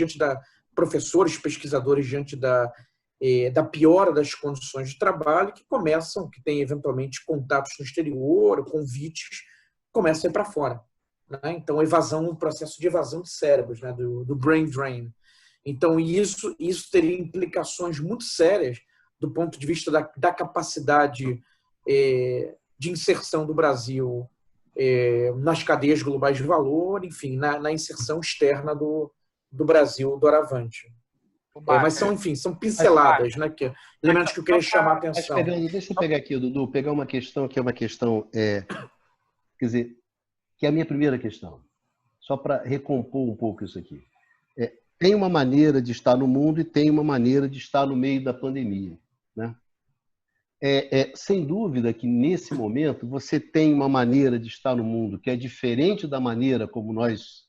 professores, pesquisadores diante da piora das condições de trabalho, que têm eventualmente contatos no exterior, convites, começam a ir para fora, né? Então, o processo de evasão de cérebros, né, do brain drain. Então, isso teria implicações muito sérias do ponto de vista da capacidade de inserção do Brasil nas cadeias globais de valor, enfim, na inserção externa do Brasil doravante. Mas são pinceladas, né? Elementos que eu queria chamar a atenção.
Deixa eu pegar aqui, Dudu, pegar uma questão que é uma questão, quer dizer, que é a minha primeira questão, só para recompor um pouco isso aqui. Tem uma maneira de estar no mundo e tem uma maneira de estar no meio da pandemia, né? Sem dúvida que, nesse momento, você tem uma maneira de estar no mundo que é diferente da maneira como nós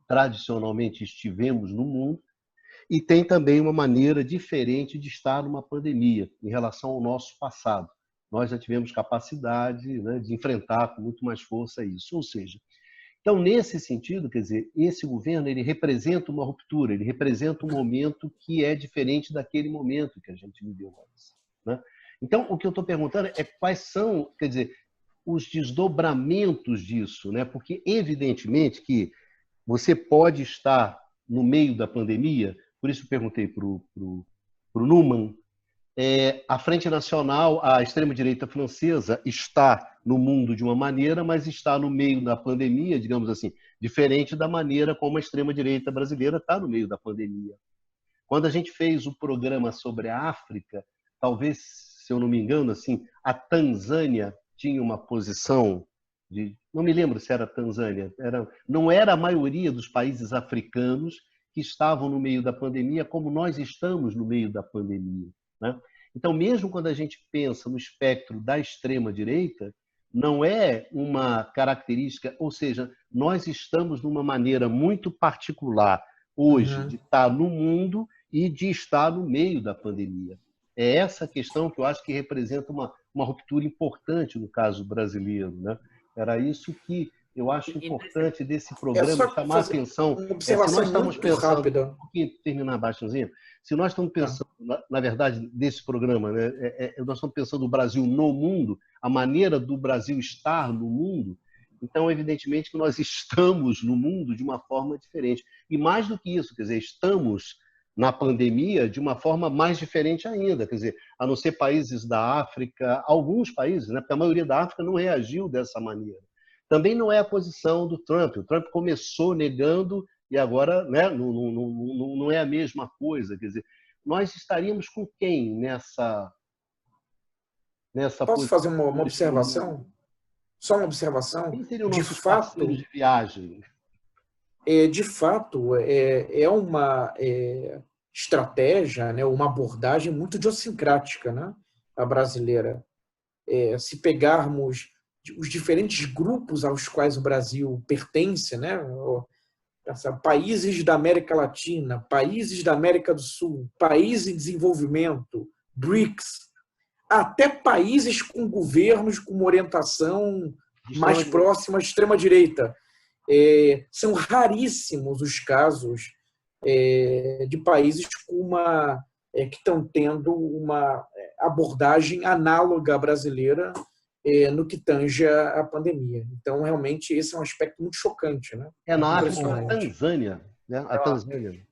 tradicionalmente estivemos no mundo, e tem também uma maneira diferente de estar numa pandemia em relação ao nosso passado. Nós já tivemos capacidade, né, de enfrentar com muito mais força isso. Ou seja, então, nesse sentido, quer dizer, esse governo ele representa uma ruptura, ele representa um momento que é diferente daquele momento que a gente viveu antes, né? Então, o que eu estou perguntando é quais são, quer dizer, os desdobramentos disso, né? Porque, evidentemente, que você pode estar no meio da pandemia, por isso eu perguntei para o Neumann, a Frente Nacional, a extrema-direita francesa, está no mundo de uma maneira, mas está no meio da pandemia, digamos assim, diferente da maneira como a extrema-direita brasileira está no meio da pandemia. Quando a gente fez o programa sobre a África, talvez, se eu não me engano, assim, a Tanzânia tinha uma posição não me lembro se era a Tanzânia, não era a maioria dos países africanos que estavam no meio da pandemia como nós estamos no meio da pandemia, né? Então, mesmo quando a gente pensa no espectro da extrema-direita, não é uma característica, ou seja, nós estamos numa maneira muito particular hoje de estar no mundo e de estar no meio da pandemia. É essa questão que eu acho que representa uma ruptura importante no caso brasileiro, né? Era isso que eu acho importante desse programa, chamar a atenção.
Se nós estamos pensando,
terminar baixozinho, se nós estamos pensando, na verdade, desse programa, né, nós estamos pensando o Brasil no mundo, a maneira do Brasil estar no mundo, então, evidentemente, que nós estamos no mundo de uma forma diferente. E mais do que isso, quer dizer, estamos na pandemia de uma forma mais diferente ainda, quer dizer, a não ser países da África, alguns países, né, porque a maioria da África não reagiu dessa maneira. Também não é a posição do Trump. O Trump começou negando e agora, né, não é a mesma coisa. Quer dizer, nós estaríamos com quem nessa
Posso
posição?
fazer uma observação? Só uma observação?
Quem seriam nossos parceiros de viagem?
De fato, é uma estratégia, né, uma abordagem muito idiosincrática, né, a brasileira. Se pegarmos os diferentes grupos aos quais o Brasil pertence, né, países da América Latina, países da América do Sul, países em desenvolvimento, BRICS, até países com governos com uma orientação mais próxima à extrema-direita. São raríssimos os casos de países que estão tendo uma abordagem análoga à brasileira no que tange a pandemia. Então, realmente, esse é um aspecto muito chocante, né?
Na África, a Tanzânia, né? A Tanzânia.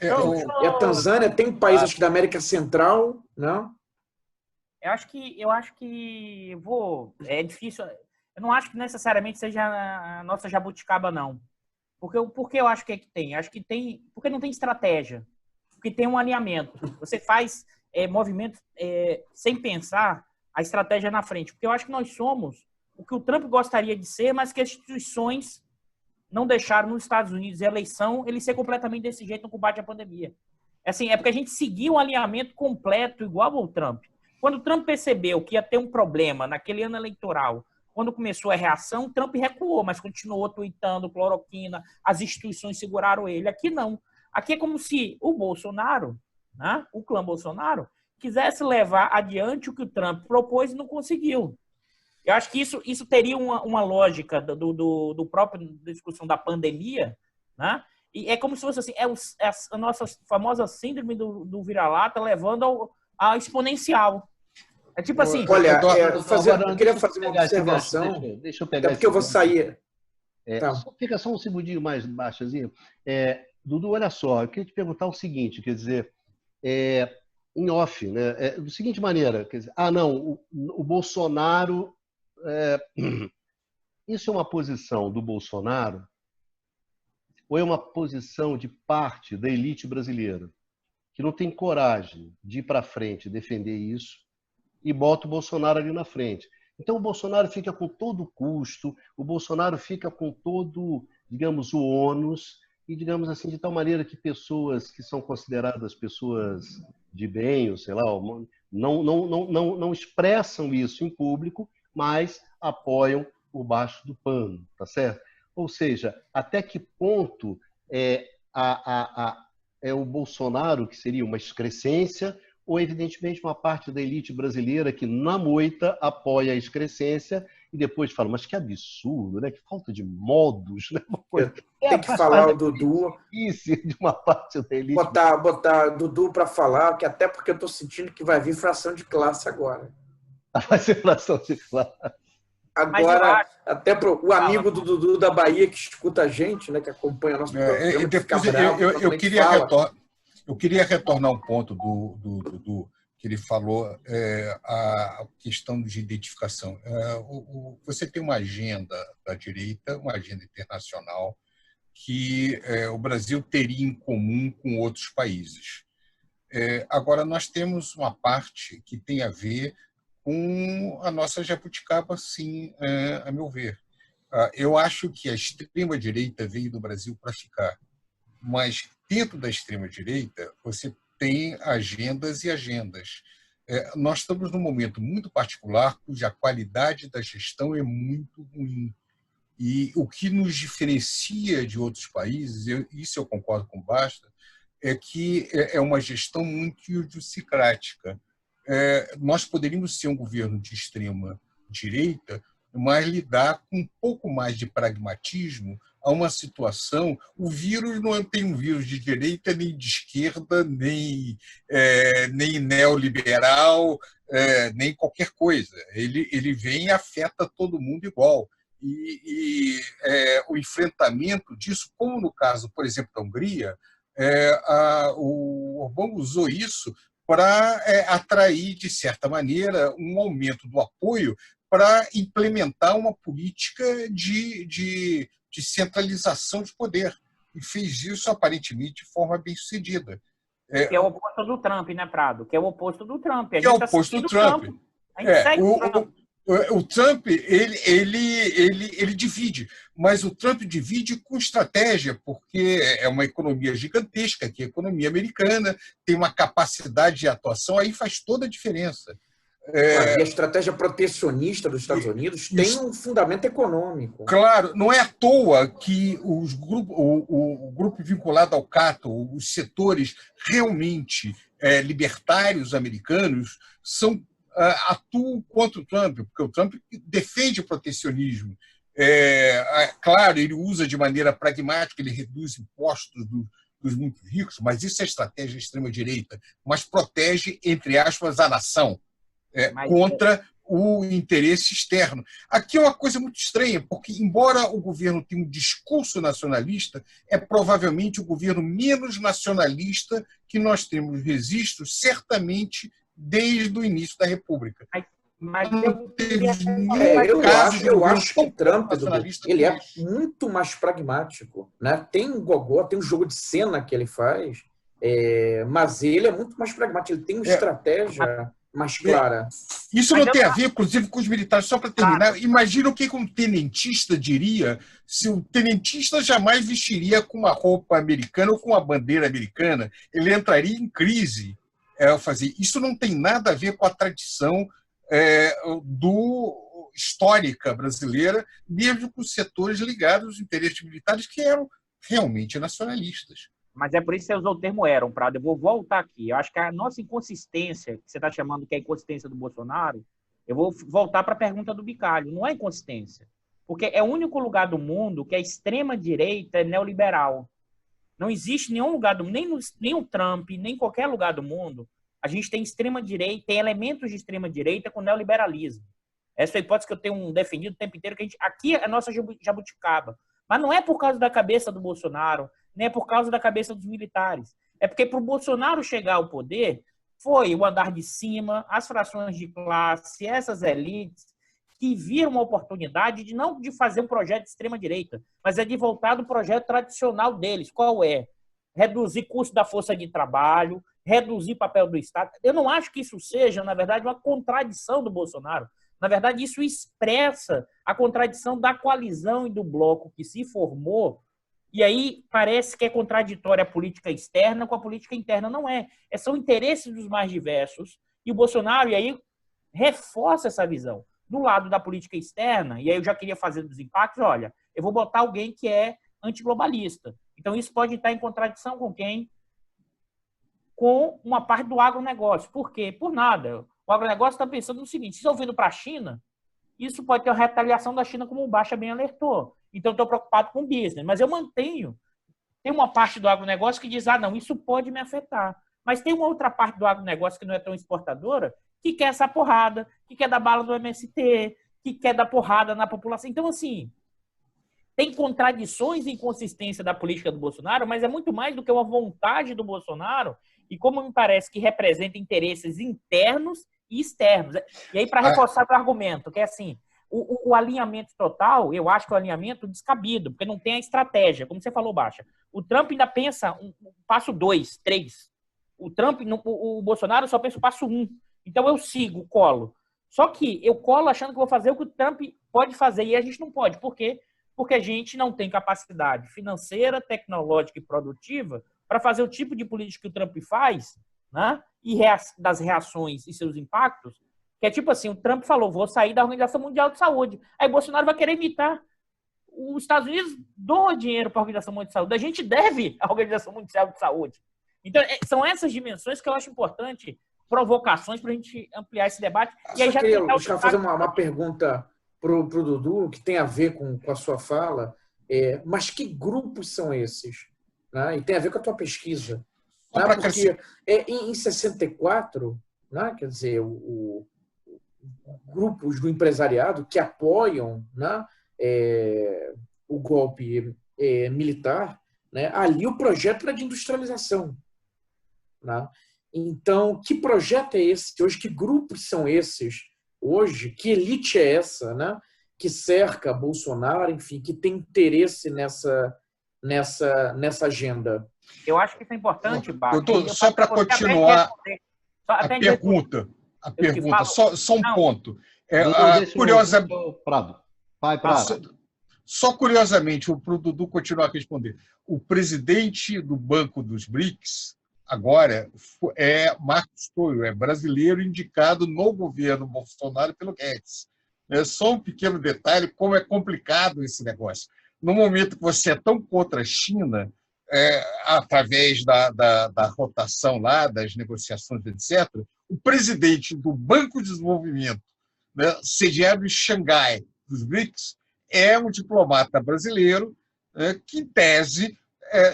E a Tanzânia tem países da América Central, né?
Eu acho que é difícil. Eu não acho que necessariamente seja a nossa jabuticaba, não. Porque eu acho que tem. Acho que tem porque não tem estratégia. Porque tem um alinhamento. Você faz movimentos sem pensar a estratégia na frente. Porque eu acho que nós somos o que o Trump gostaria de ser, mas que as instituições não deixaram nos Estados Unidos a eleição ele ser completamente desse jeito no combate à pandemia. Assim, é porque a gente seguiu um alinhamento completo igual ao Trump. Quando o Trump percebeu que ia ter um problema naquele ano eleitoral, quando começou a reação, o Trump recuou, mas continuou tuitando cloroquina, as instituições seguraram ele. Aqui não. Aqui é como se o Bolsonaro, né, o clã Bolsonaro, quisesse levar adiante o que o Trump propôs e não conseguiu. Eu acho que isso teria uma lógica do próprio discussão da pandemia, né? E é como se fosse assim, a nossa famosa síndrome do vira-lata levando ao exposição. É tipo assim...
Olha, eu queria fazer uma observação.
Deixa eu pegar
porque eu vou sair.
Tá. Fica só um segundinho mais baixozinho. Dudu, olha só, eu queria te perguntar o seguinte, quer dizer, em off, né? Da seguinte maneira, quer dizer, o Bolsonaro... isso é uma posição do Bolsonaro ou é uma posição de parte da elite brasileira que não tem coragem de ir para frente defender isso e bota o Bolsonaro ali na frente? Então o Bolsonaro fica com todo o custo, o Bolsonaro fica com todo, digamos, o ônus e, digamos assim, de tal maneira que pessoas que são consideradas pessoas de bem, ou sei lá, não expressam isso em público, mas apoiam por baixo do pano, tá certo? Ou seja, até que ponto é o Bolsonaro, que seria uma excrescência, ou, evidentemente, uma parte da elite brasileira que, na moita, apoia a excrescência e depois fala, mas que absurdo, né? Que falta de modos, né?
Tem que falar o Dudu.
De uma parte da elite.
Botar Dudu para falar, que até porque eu estou sentindo que vai vir fração de classe agora.
Vai ser fração de classe.
Agora, até o amigo do Dudu da Bahia que escuta a gente, né, que acompanha o nosso programa,
depois eu queria retornar um ponto do Dudu, que ele falou, a questão de identificação. Você tem uma agenda da direita, uma agenda internacional, que o Brasil teria em comum com outros países. Agora, nós temos uma parte que tem a ver com a nossa jabuticaba, sim, a meu ver. Eu acho que a extrema-direita veio do Brasil para ficar, mas dentro da extrema-direita você tem agendas e agendas. Nós estamos num momento muito particular cuja qualidade da gestão é muito ruim. E o que nos diferencia de outros países, isso eu concordo com o Basta, é que é uma gestão muito idiosincrática. Nós poderíamos ser um governo de extrema-direita, mas lidar com um pouco mais de pragmatismo a uma situação. O vírus não tem um vírus de direita, nem de esquerda, nem neoliberal, nem qualquer coisa. Ele vem e afeta todo mundo igual. E o enfrentamento disso, como no caso, por exemplo, da Hungria, o Orbán usou isso para atrair, de certa maneira, um aumento do apoio para implementar uma política de centralização de poder. E fez isso, aparentemente, de forma bem-sucedida.
Que é o oposto do Trump, né, Prado? Que é o oposto do Trump.
Que é o oposto do Trump. O Trump, ele divide, mas o Trump divide com estratégia, porque é uma economia gigantesca, que é a economia americana, tem uma capacidade de atuação, aí faz toda a diferença.
E a estratégia protecionista dos Estados Unidos tem um fundamento econômico.
Claro, não é à toa que o grupo vinculado ao Cato, os setores realmente libertários americanos, atuam contra o Trump, porque o Trump defende o protecionismo. Claro, ele usa de maneira pragmática, ele reduz impostos dos muito ricos, mas isso é estratégia extrema-direita, mas protege, entre aspas, a nação contra o interesse externo. Aqui é uma coisa muito estranha, porque, embora o governo tenha um discurso nacionalista, é provavelmente o governo menos nacionalista que nós temos registros, certamente, desde o início da República.
Mas
eu acho que o Trump, ele é muito mais pragmático, né? Tem um gogó, tem um jogo de cena que ele faz, mas ele é muito mais pragmático, ele tem uma estratégia mais clara.
Isso não tem a ver, inclusive, com os militares. Só para terminar, imagina o que um tenentista diria se o tenentista jamais vestiria com uma roupa americana ou com uma bandeira americana. Ele entraria em crise ao fazer. Isso não tem nada a ver com a tradição histórica brasileira, mesmo com setores ligados aos interesses militares que eram realmente nacionalistas.
Mas é por isso que você usou o termo eram, Prado. Eu vou voltar aqui. Eu acho que a nossa inconsistência, que você está chamando que é a inconsistência do Bolsonaro, eu vou voltar para a pergunta do Bicalho. Não é inconsistência. Porque é o único lugar do mundo que a extrema-direita é neoliberal. Não existe nenhum lugar do mundo, nem o Trump, nem qualquer lugar do mundo, a gente tem extrema-direita, tem elementos de extrema-direita com neoliberalismo. Essa é a hipótese que eu tenho defendido o tempo inteiro, que aqui é a nossa jabuticaba. Mas não é por causa da cabeça do Bolsonaro, nem é por causa da cabeça dos militares. É porque para o Bolsonaro chegar ao poder, foi o andar de cima, as frações de classe, essas elites, que viram uma oportunidade de não de fazer um projeto de extrema-direita, mas de voltar do projeto tradicional deles. Qual é? Reduzir custo da força de trabalho, reduzir papel do Estado. Eu não acho que isso seja, na verdade, uma contradição do Bolsonaro. Na verdade, isso expressa a contradição da coalizão e do bloco que se formou, e aí parece que é contraditória a política externa com a política interna. Não é. São interesses dos mais diversos, e o Bolsonaro, e aí, reforça essa visão. Do lado da política externa, e aí eu já queria fazer dos impactos, olha, eu vou botar alguém que é antiglobalista. Então, isso pode estar em contradição com quem? Com uma parte do agronegócio. Por quê? Por nada. O agronegócio está pensando no seguinte, se eu vindo para a China, isso pode ter uma retaliação da China, como o Baixa bem alertou. Então, estou preocupado com o business. Mas eu mantenho. Tem uma parte do agronegócio que diz, não, isso pode me afetar. Mas tem uma outra parte do agronegócio que não é tão exportadora, que quer essa porrada, que quer dar bala do MST, que quer dar porrada na população. Então, assim, tem contradições e inconsistência da política do Bolsonaro, mas é muito mais do que uma vontade do Bolsonaro, e como me parece que representa interesses internos e externos. E aí, para reforçar o argumento, que é assim, o alinhamento total, eu acho que é o alinhamento descabido, porque não tem a estratégia, como você falou, Baixa. O Trump ainda pensa um passo 2, 3. O Bolsonaro só pensa o passo 1. Então eu sigo, colo. Só que eu colo achando que vou fazer o que o Trump pode fazer, e a gente não pode. Por quê? Porque a gente não tem capacidade financeira, tecnológica e produtiva para fazer o tipo de política que o Trump faz, né? E das reações e seus impactos, que é tipo assim, o Trump falou, vou sair da Organização Mundial de Saúde. Aí Bolsonaro vai querer imitar. Os Estados Unidos doam dinheiro para a Organização Mundial de Saúde. A gente deve à Organização Mundial de Saúde. Então, são essas dimensões que eu acho importante, provocações para a gente ampliar esse debate. E aí já
deixa eu fazer uma pergunta para o Dudu, que tem a ver com a sua fala. Mas que grupos são esses? Né? E tem a ver com a tua pesquisa. Né? Porque em 64, né? Quer dizer, grupos do empresariado que apoiam, né? O golpe militar, né? Ali o projeto era de industrialização. Né? Então, que projeto é esse hoje? Que grupos são esses hoje? Que elite é essa, né? Que cerca Bolsonaro, enfim, que tem interesse nessa agenda?
Eu acho que isso é importante, Bach.
Só para continuar a pergunta, só um ponto.
Curiosamente, Prado. Vai, Prado.
Só curiosamente, para o Dudu continuar a responder, o presidente do Banco dos BRICS agora é Marcos Toio, é brasileiro indicado no governo Bolsonaro pelo Guedes. É só um pequeno detalhe, como é complicado esse negócio. No momento que você é tão contra a China, através da rotação lá, das negociações, etc., o presidente do Banco de Desenvolvimento, né, sediado em Xangai, dos BRICS, é um diplomata brasileiro que, em tese,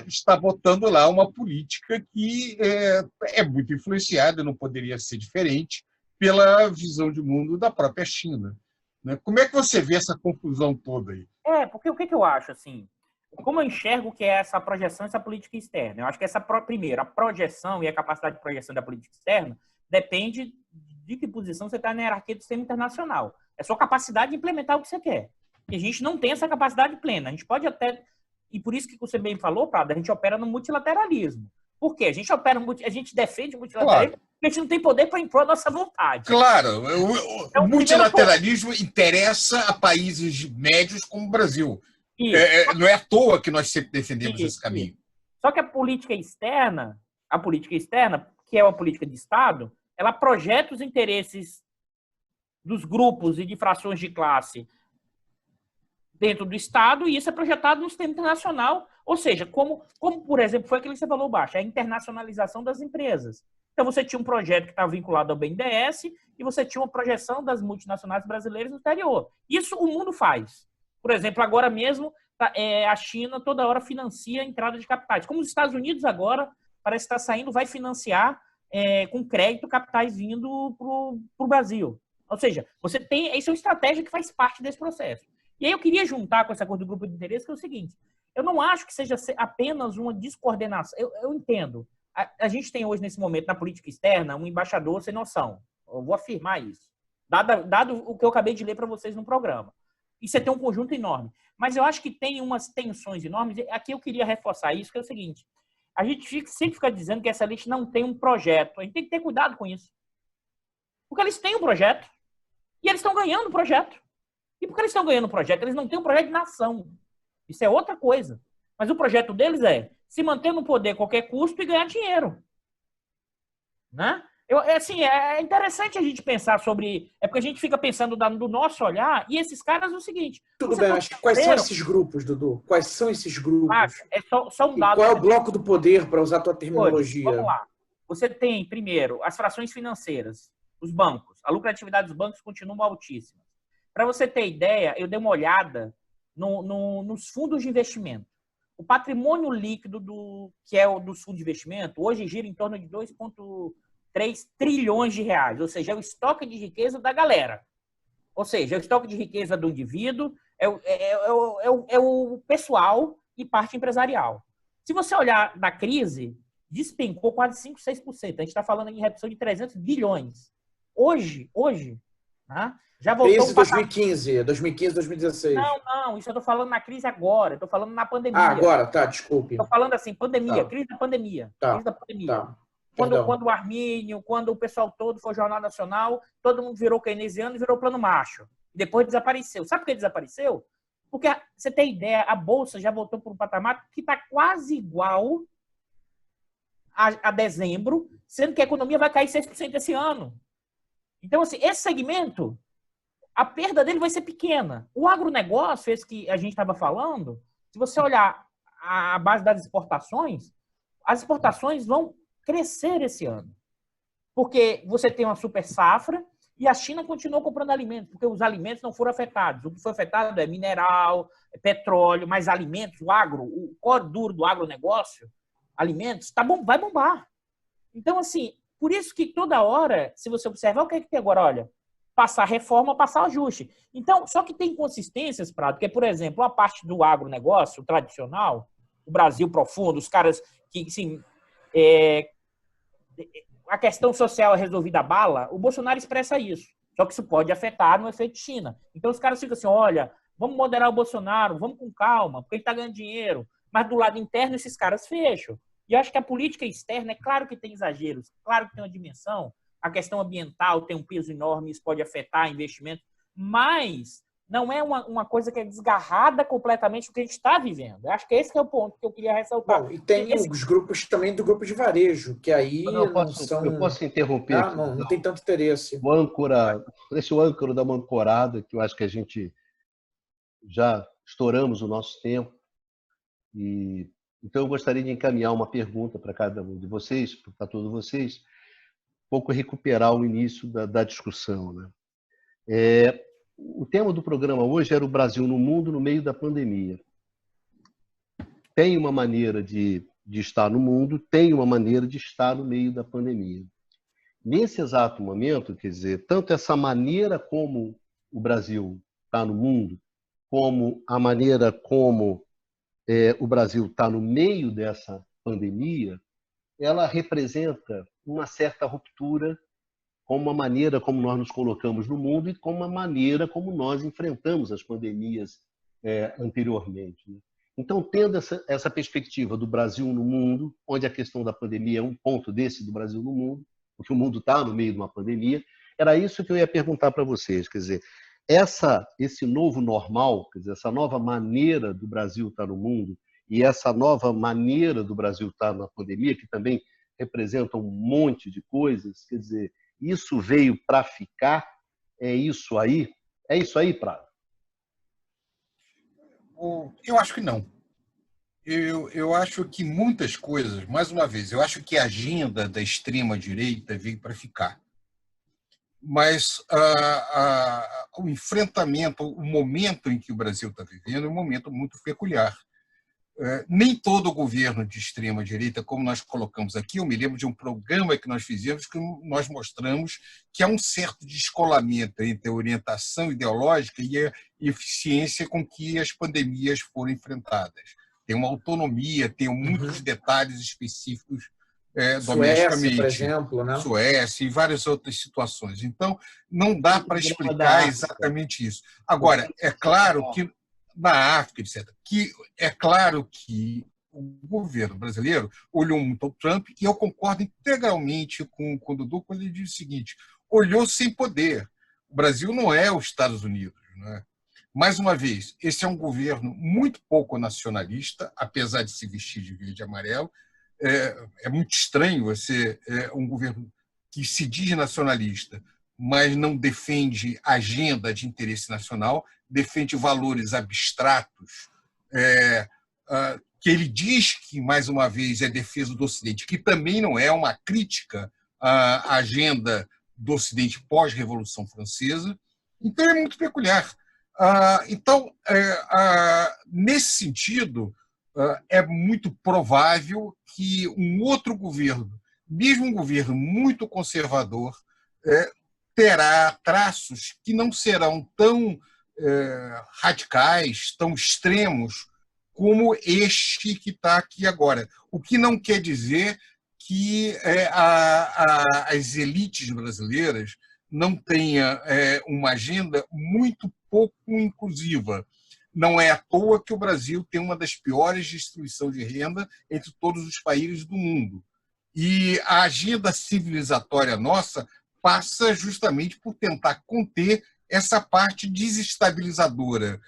está botando lá uma política que é muito influenciada, não poderia ser diferente, pela visão de mundo da própria China. Né? Como é que você vê essa confusão toda aí?
Porque o que eu acho, assim, como eu enxergo que é essa projeção, essa política externa? Eu acho que primeiro, a projeção e a capacidade de projeção da política externa depende de que posição você está na hierarquia do sistema internacional. É sua capacidade de implementar o que você quer. E a gente não tem essa capacidade plena. A gente pode até... E por isso que você bem falou, Prado, a gente opera no multilateralismo. Por quê? A gente defende o multilateralismo porque a gente não tem poder para impor a nossa vontade.
Claro,
Então,
o multilateralismo interessa a países médios como o Brasil. Não é à toa que nós sempre defendemos esse caminho.
Só que a política externa, que é uma política de Estado, ela projeta os interesses dos grupos e de frações de classe dentro do Estado, e isso é projetado no sistema internacional, ou seja, como por exemplo, foi aquilo que você falou, Baixo, a internacionalização das empresas. Então, você tinha um projeto que estava vinculado ao BNDES e você tinha uma projeção das multinacionais brasileiras no exterior. Isso o mundo faz. Por exemplo, agora mesmo, a China toda hora financia a entrada de capitais. Como os Estados Unidos agora, parece que está saindo, vai financiar com crédito capitais vindo para o Brasil. Ou seja, você tem... Isso é uma estratégia que faz parte desse processo. E aí eu queria juntar com essa coisa do grupo de interesse, que é o seguinte, eu não acho que seja apenas uma descoordenação. Eu entendo. A gente tem hoje, nesse momento, na política externa, um embaixador sem noção. Eu vou afirmar isso. Dado o que eu acabei de ler para vocês no programa. E você tem um conjunto enorme. Mas eu acho que tem umas tensões enormes. Aqui eu queria reforçar isso, que é o seguinte. A gente sempre fica dizendo que essa elite não tem um projeto. A gente tem que ter cuidado com isso. Porque eles têm um projeto. E eles estão ganhando o projeto. E porque eles estão ganhando o projeto, eles não têm um projeto de nação. Isso é outra coisa. Mas o projeto deles é se manter no poder a qualquer custo e ganhar dinheiro. Né? É interessante a gente pensar sobre... É porque a gente fica pensando do nosso olhar, e esses caras é o seguinte...
Tudo bem, mas quais são esses grupos, Dudu? Quais são esses grupos?
É só um dado.
Qual é o bloco do poder, para usar a tua terminologia?
Vamos lá. Você tem, primeiro, as frações financeiras, os bancos. A lucratividade dos bancos continua altíssima. Para você ter ideia, eu dei uma olhada nos fundos de investimento. O patrimônio líquido que é o dos fundos de investimento, hoje gira em torno de 2,3 trilhões de reais. Ou seja, é o estoque de riqueza da galera. Ou seja, é o estoque de riqueza do indivíduo, é o pessoal e parte empresarial. Se você olhar na crise, despencou quase 5%, 6%. A gente está falando em redução de 300 bilhões. Hoje, né? Já voltou
crise 2015, 2016.
Não, isso eu estou falando na crise agora, eu estou falando na pandemia.
Agora, tá, desculpe.
Estou falando assim, pandemia,
tá.
Crise da pandemia.
Tá.
Crise da pandemia.
Tá.
Quando o Armínio, quando o pessoal todo foi ao Jornal Nacional, todo mundo virou keynesiano e virou plano macho. Depois desapareceu. Sabe por que desapareceu? Porque, você tem ideia, a Bolsa já voltou para um patamar que está quase igual a dezembro, sendo que a economia vai cair 6% esse ano. Então, assim, esse segmento, a perda dele vai ser pequena. O agronegócio, esse que a gente estava falando, se você olhar a base das exportações, as exportações vão crescer esse ano. Porque você tem uma super safra e a China continuou comprando alimentos, porque os alimentos não foram afetados. O que foi afetado é mineral, petróleo, mas alimentos, o core duro do agronegócio, alimentos, vai bombar. Então, assim, por isso que toda hora, se você observar, o que é que tem agora? Olha, passar reforma, passar ajuste. Então, só que tem inconsistências, Prado, que, por exemplo, a parte do agronegócio tradicional, o Brasil profundo, os caras que, assim, a questão social é resolvida a bala, o Bolsonaro expressa isso. Só que isso pode afetar no efeito China. Então, os caras ficam assim, olha, vamos moderar o Bolsonaro, vamos com calma, porque ele está ganhando dinheiro. Mas do lado interno, esses caras fecham. E eu acho que a política externa, é claro que tem exageros, claro que tem uma dimensão, a questão ambiental tem um peso enorme, isso pode afetar investimento, mas não é uma coisa que é desgarrada completamente do que a gente está vivendo. Eu acho que esse que é o ponto que eu queria ressaltar.
Bom, e tem os grupos também do grupo de varejo, que aí
eu posso interromper aqui,
não tem tanto interesse.
O âncora da Mancorada, que eu acho que a gente já estouramos o nosso tempo. Então, eu gostaria de encaminhar uma pergunta para cada um de vocês, para todos vocês, um pouco recuperar o início da discussão. Né? o tema do programa hoje era o Brasil no mundo no meio da pandemia. Tem uma maneira de estar no mundo, tem uma maneira de estar no meio da pandemia. Nesse exato momento, quer dizer, tanto essa maneira como o Brasil está no mundo, como a maneira como o Brasil está no meio dessa pandemia, ela representa uma certa ruptura com uma maneira como nós nos colocamos no mundo e com uma maneira como nós enfrentamos as pandemias anteriormente. Né? Então, tendo essa perspectiva do Brasil no mundo, onde a questão da pandemia é um ponto desse do Brasil no mundo, porque o mundo está no meio de uma pandemia, era isso que eu ia perguntar para vocês. Quer dizer, esse novo normal, quer dizer, essa nova maneira do Brasil estar no mundo e essa nova maneira do Brasil estar na pandemia, que também representa um monte de coisas, quer dizer, isso veio para ficar? É isso aí? É isso aí, Prado?
Eu acho que não. Eu acho que muitas coisas, mais uma vez, eu acho que a agenda da extrema-direita veio para ficar. Mas o enfrentamento, o momento em que o Brasil está vivendo é um momento muito peculiar. Nem todo governo de extrema-direita, como nós colocamos aqui, eu me lembro de um programa que nós fizemos que nós mostramos que há um certo descolamento entre a orientação ideológica e a eficiência com que as pandemias foram enfrentadas. Tem uma autonomia, tem muitos detalhes específicos domesticamente.
Suécia, por exemplo, né?
Suécia e várias outras situações. Então, não dá para explicar exatamente isso. Agora, é claro que na África, etc., que é claro que o governo brasileiro olhou muito ao Trump, e eu concordo integralmente com o Dudu quando ele diz o seguinte: olhou sem poder. O Brasil não é os Estados Unidos, né? Mais uma vez, esse é um governo muito pouco nacionalista, apesar de se vestir de verde e amarelo. É muito estranho você um governo que se diz nacionalista, mas não defende agenda de interesse nacional, defende valores abstratos, que ele diz que, mais uma vez, é defesa do Ocidente, que também não é uma crítica à agenda do Ocidente pós-Revolução Francesa. Então, é muito peculiar. Então, nesse sentido, é muito provável que um outro governo, mesmo um governo muito conservador, terá traços que não serão tão radicais, tão extremos como este que está aqui agora. O que não quer dizer que as elites brasileiras não tenham uma agenda muito pouco inclusiva. Não é à toa que o Brasil tem uma das piores distribuições de renda entre todos os países do mundo. E a agenda civilizatória nossa passa justamente por tentar conter essa parte desestabilizadora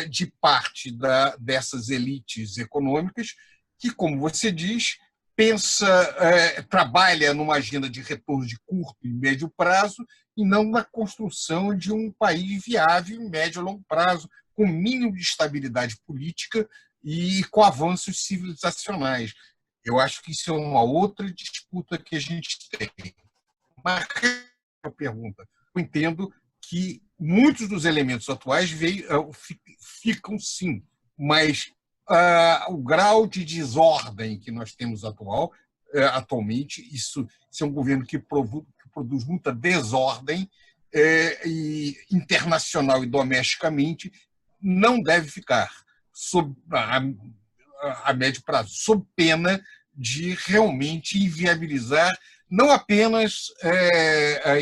de parte dessas elites econômicas que, como você diz, trabalha numa agenda de retorno de curto e médio prazo e não na construção de um país viável em médio e longo prazo, com mínimo de estabilidade política e com avanços civilizacionais. Eu acho que isso é uma outra disputa que a gente tem. Mas a pergunta, eu entendo que muitos dos elementos atuais ficam sim, mas o grau de desordem que nós temos atualmente, isso é um governo que produz muita desordem internacional e domesticamente, não deve ficar a médio prazo, sob pena de realmente inviabilizar não apenas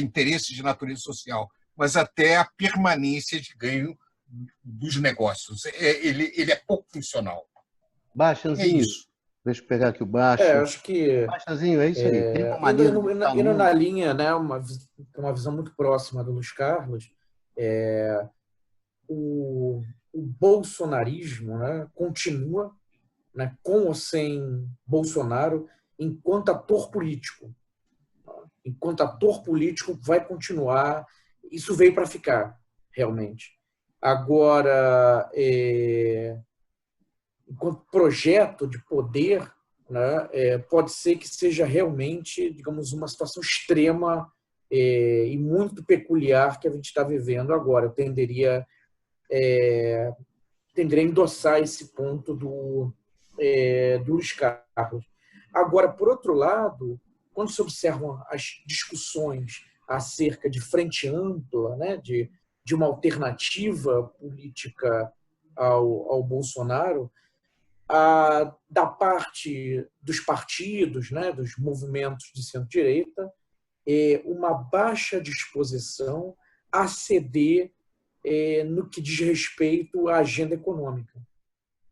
interesses de natureza social, mas até a permanência de ganho dos negócios. Ele é pouco funcional.
Baixanzinho, deixa eu pegar aqui o baixo.
Acho que...
Baixanzinho, é isso aí. Tem uma maneira
indo na linha, né, uma visão muito próxima do Luiz Carlos, o bolsonarismo, né, continua, né, com ou sem Bolsonaro, enquanto ator político. Enquanto ator político vai continuar, isso veio para ficar, realmente. Agora, enquanto projeto de poder, né, pode ser que seja realmente, digamos, uma situação extrema e muito peculiar que a gente está vivendo agora. Eu tenderia a endossar esse ponto do Luiz Carlos. Agora, por outro lado, quando se observam as discussões acerca de frente ampla, né, de uma alternativa política ao Bolsonaro, da parte dos partidos, né, dos movimentos de centro-direita, uma baixa disposição a ceder no que diz respeito à agenda econômica,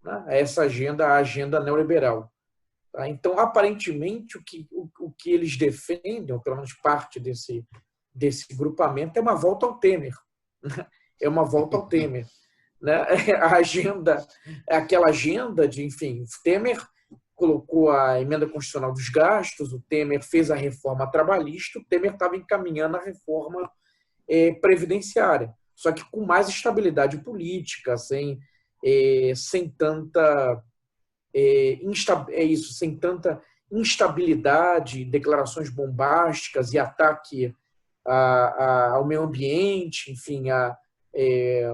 né, a agenda neoliberal. Tá? Então, aparentemente, o que eles defendem, ou pelo menos parte desse grupamento, é uma volta ao Temer. Né? É uma volta ao Temer. Né? A agenda, aquela agenda de, enfim, Temer colocou a emenda constitucional dos gastos, o Temer fez a reforma trabalhista, o Temer estava encaminhando a reforma previdenciária, só que com mais estabilidade política, sem tanta sem tanta instabilidade, declarações bombásticas e ataque ao meio ambiente, enfim,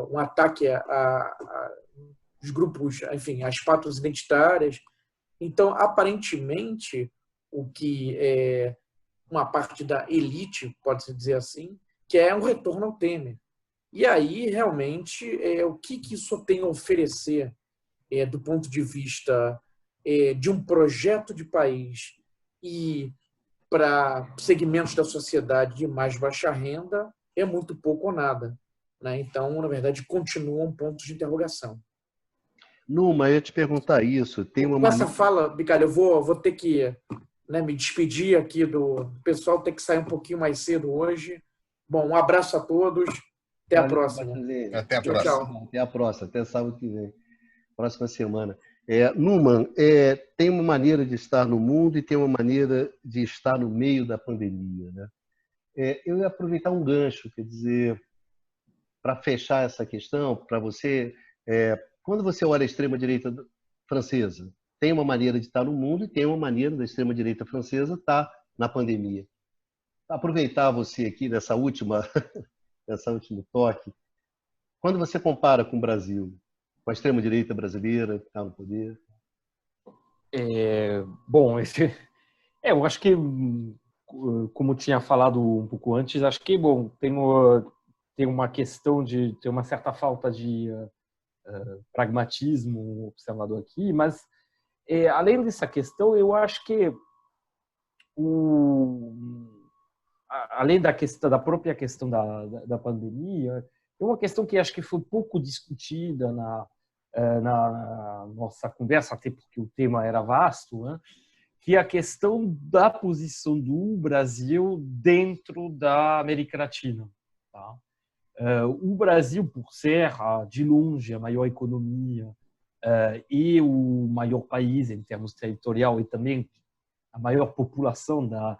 um ataque aos grupos, enfim, às pautas identitárias. Então, aparentemente, o que uma parte da elite, pode-se dizer assim, que é um retorno ao Temer. E aí, realmente, o que isso tem a oferecer do ponto de vista de um projeto de país e para segmentos da sociedade de mais baixa renda é muito pouco ou nada. Né? Então, na verdade, continuam pontos de interrogação.
Numa, eu ia te perguntar isso. Tem uma
Com essa fala, Bicalho, eu vou ter que me despedir aqui do pessoal, ter que sair um pouquinho mais cedo hoje. Bom, um abraço a todos. Até a próxima.
Até a próxima.
Tchau.
Até a próxima, até sábado que vem. Próxima semana. Numan, tem uma maneira de estar no mundo e tem uma maneira de estar no meio da pandemia. Né? Eu ia aproveitar um gancho, quer dizer, para fechar essa questão, para você, quando você olha a extrema-direita francesa, tem uma maneira de estar no mundo e tem uma maneira da extrema-direita francesa estar na pandemia. Aproveitar você aqui nessa último toque, quando você compara com o Brasil, com a extrema-direita brasileira que está no poder?
Bom, eu acho que, como tinha falado um pouco antes, acho que bom, tem uma questão de ter uma certa falta de pragmatismo observado aqui, mas além dessa questão, eu acho que além da própria questão da pandemia, tem uma questão que acho que foi pouco discutida na nossa conversa, até porque o tema era vasto, né? Que é a questão da posição do Brasil dentro da América Latina. Tá? O Brasil, por ser, de longe, a maior economia e o maior país em termos territorial e também a maior população da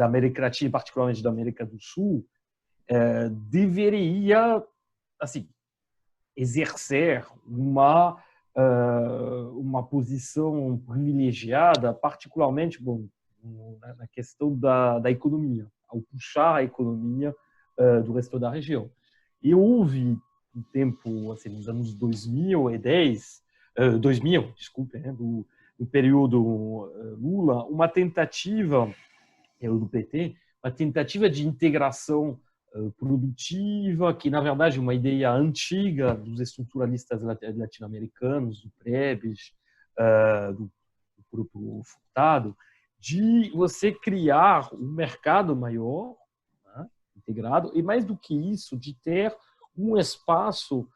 América Latina, particularmente da América do Sul, deveria, assim, exercer uma posição privilegiada, particularmente na questão da economia, ao puxar a economia do resto da região. E houve um tempo, assim, nos anos 2000, desculpe, né, do período Lula, uma tentativa do PT, uma tentativa de integração produtiva, que na verdade é uma ideia antiga dos estruturalistas latino-americanos, do Prebisch, do próprio Furtado, de você criar um mercado maior, né, integrado, e mais do que isso, de ter um espaço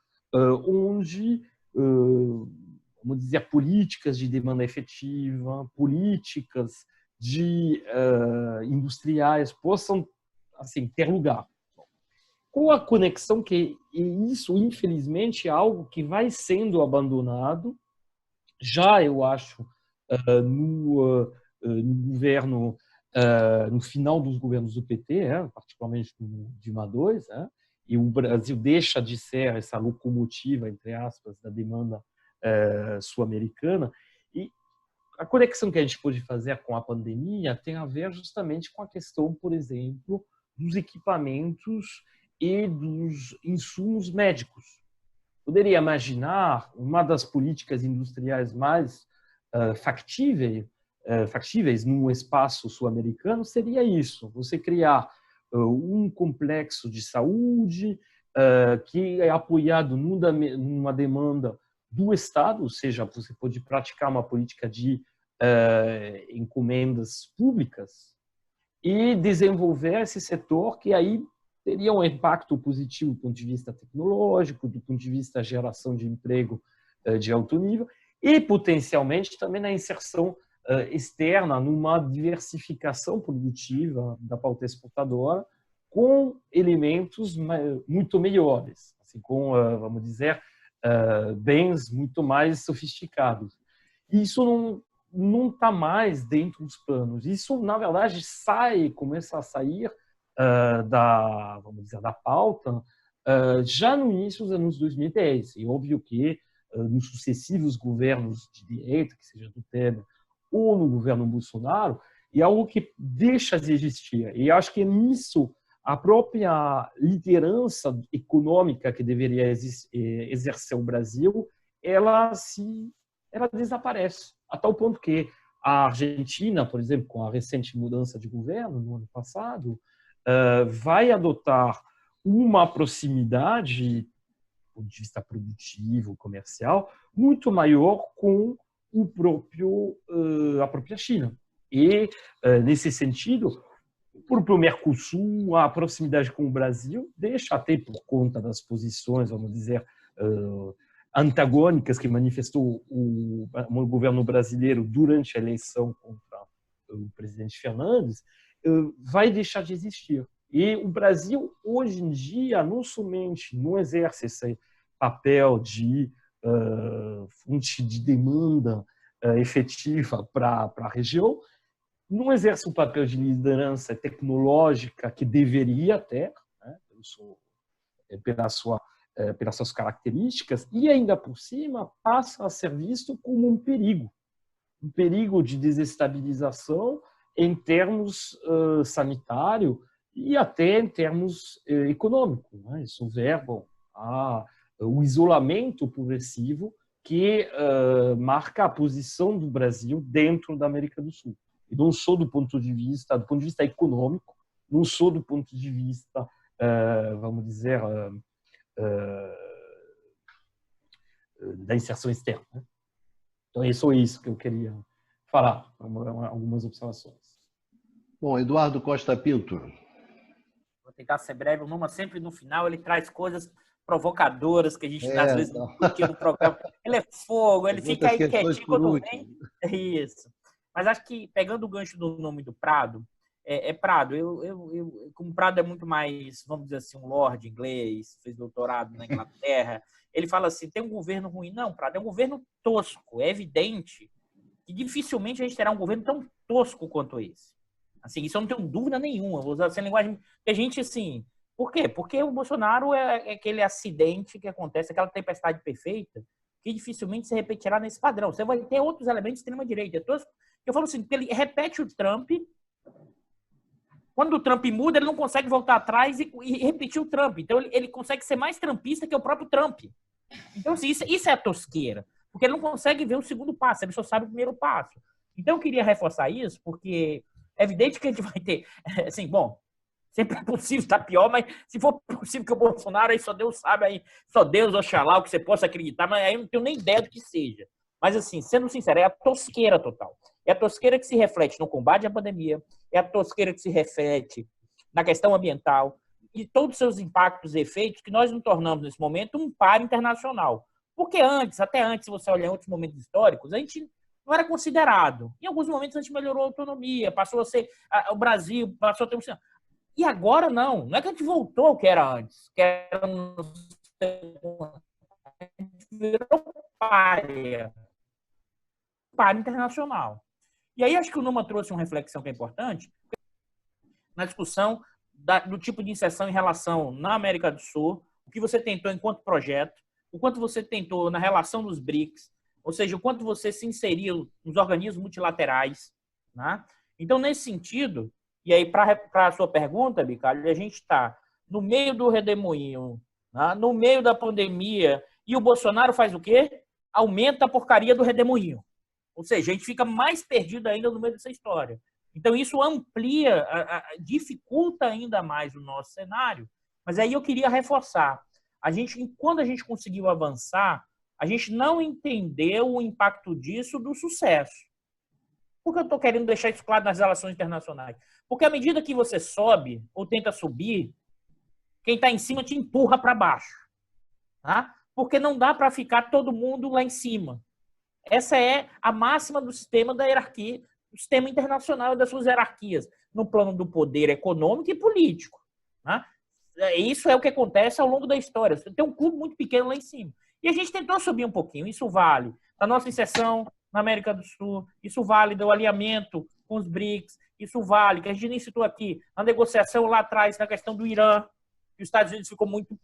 onde, vamos dizer, políticas de demanda efetiva, políticas industriais possam, assim, ter lugar. Com a conexão que isso, infelizmente, é algo que vai sendo abandonado, já, eu acho, no governo, no final dos governos do PT, particularmente no Dilma II, e o Brasil deixa de ser essa locomotiva, entre aspas, da demanda sul-americana. E a conexão que a gente pode fazer com a pandemia tem a ver justamente com a questão, por exemplo, dos equipamentos e dos insumos médicos. Poderia imaginar uma das políticas industriais mais factíveis no espaço sul-americano seria isso: você criar um complexo de saúde que é apoiado numa demanda do Estado, ou seja, você pode praticar uma política de encomendas públicas e desenvolver esse setor que aí teria um impacto positivo do ponto de vista tecnológico, do ponto de vista da geração de emprego de alto nível e, potencialmente, também na inserção externa, numa diversificação produtiva da pauta exportadora com elementos muito melhores, assim, com, vamos dizer, bens muito mais sofisticados. Isso não está mais dentro dos planos. Isso, na verdade, começa a sair vamos dizer, da pauta já no início dos anos 2010. E óbvio que nos sucessivos governos de direita, que seja do Temer ou no governo Bolsonaro, é algo que deixa de existir. E acho que nisso a própria liderança econômica que deveria exercer o Brasil, ela desaparece, a tal ponto que a Argentina, por exemplo, com a recente mudança de governo no ano passado, vai adotar uma proximidade, do ponto de vista produtivo, comercial, muito maior com a própria China. E, nesse sentido, para o Mercosul, a proximidade com o Brasil deixa até por conta das posições, vamos dizer, antagônicas que manifestou o governo brasileiro durante a eleição contra o presidente Fernandes, vai deixar de existir. E o Brasil, hoje em dia, não somente não exerce esse papel de fonte de demanda efetiva para a região, não exerce um papel de liderança tecnológica que deveria ter, né, pelas suas características, e ainda por cima passa a ser visto como um perigo de desestabilização em termos sanitário e até em termos econômicos, né? Isso verba o isolamento progressivo que marca a posição do Brasil dentro da América do Sul. E não só do ponto de vista econômico, não só do ponto de vista, vamos dizer, da inserção externa. Então, é só isso que eu queria falar, algumas observações.
Bom, Eduardo Costa Pinto.
Vou tentar ser breve. O Numa sempre no final ele traz coisas provocadoras que a gente às vezes não curte no programa. Ele é fogo, ele fica aí quietinho quando vem. Isso. Mas acho que, pegando o gancho do nome do Prado, Prado. Como Prado é muito mais, vamos dizer assim, um lord inglês, fez doutorado na Inglaterra, ele fala assim, tem um governo ruim. Não, Prado, é um governo tosco. É evidente que dificilmente a gente terá um governo tão tosco quanto esse. Assim, isso eu não tenho dúvida nenhuma. Vou usar essa linguagem. A gente, assim... Por quê? Porque o Bolsonaro é aquele acidente que acontece, aquela tempestade perfeita, que dificilmente se repetirá nesse padrão. Você vai ter outros elementos de extrema-direita. Eu falo assim, ele repete o Trump. Quando o Trump muda, ele não consegue voltar atrás e repetir o Trump. Então, ele consegue ser mais trumpista que o próprio Trump. Então, assim, isso é a tosqueira. Porque ele não consegue ver o segundo passo, ele só sabe o primeiro passo. Então, eu queria reforçar isso, porque é evidente que a gente vai ter... Assim, bom, sempre é possível estar pior, mas se for possível que o Bolsonaro, aí só Deus sabe, aí só Deus, oxalá, o que você possa acreditar, mas aí eu não tenho nem ideia do que seja. Mas, assim, sendo sincero, é a tosqueira total. É a tosqueira que se reflete no combate à pandemia, é a tosqueira que se reflete na questão ambiental e todos os seus impactos e efeitos que nós nos tornamos, nesse momento, um par internacional. Porque até antes, se você olhar em outros momentos históricos, a gente não era considerado. Em alguns momentos, a gente melhorou a autonomia, passou a ser... O Brasil passou a ter um... E agora, não é que a gente voltou ao que era antes, que era a gente virou párea internacional. E aí acho que o Numa trouxe uma reflexão que é importante na discussão do tipo de inserção em relação na América do Sul, o que você tentou enquanto projeto, o quanto você tentou na relação dos BRICS, ou seja, o quanto você se inseriu nos organismos multilaterais. Né? Então, nesse sentido, E aí, para a sua pergunta, Bicalho, a gente está no meio do redemoinho, né? No meio da pandemia, e o Bolsonaro faz o quê? Aumenta a porcaria do redemoinho. Ou seja, a gente fica mais perdido ainda no meio dessa história. Então, isso amplia, dificulta ainda mais o nosso cenário. Mas aí eu queria reforçar. Quando a gente conseguiu avançar, a gente não entendeu o impacto disso do sucesso. Por que eu estou querendo deixar isso claro nas relações internacionais? Porque à medida que você sobe ou tenta subir, quem está em cima te empurra para baixo. Tá? Porque não dá para ficar todo mundo lá em cima. Essa é a máxima do sistema da hierarquia, do sistema internacional e das suas hierarquias, no plano do poder econômico e político. Tá? Isso é o que acontece ao longo da história. Você tem um clube muito pequeno lá em cima. E a gente tentou subir um pouquinho. Isso vale da nossa inserção na América do Sul, isso vale do alinhamento com os BRICS, isso vale, que a gente nem citou aqui, a negociação lá atrás na questão do Irã, que os Estados Unidos ficou muito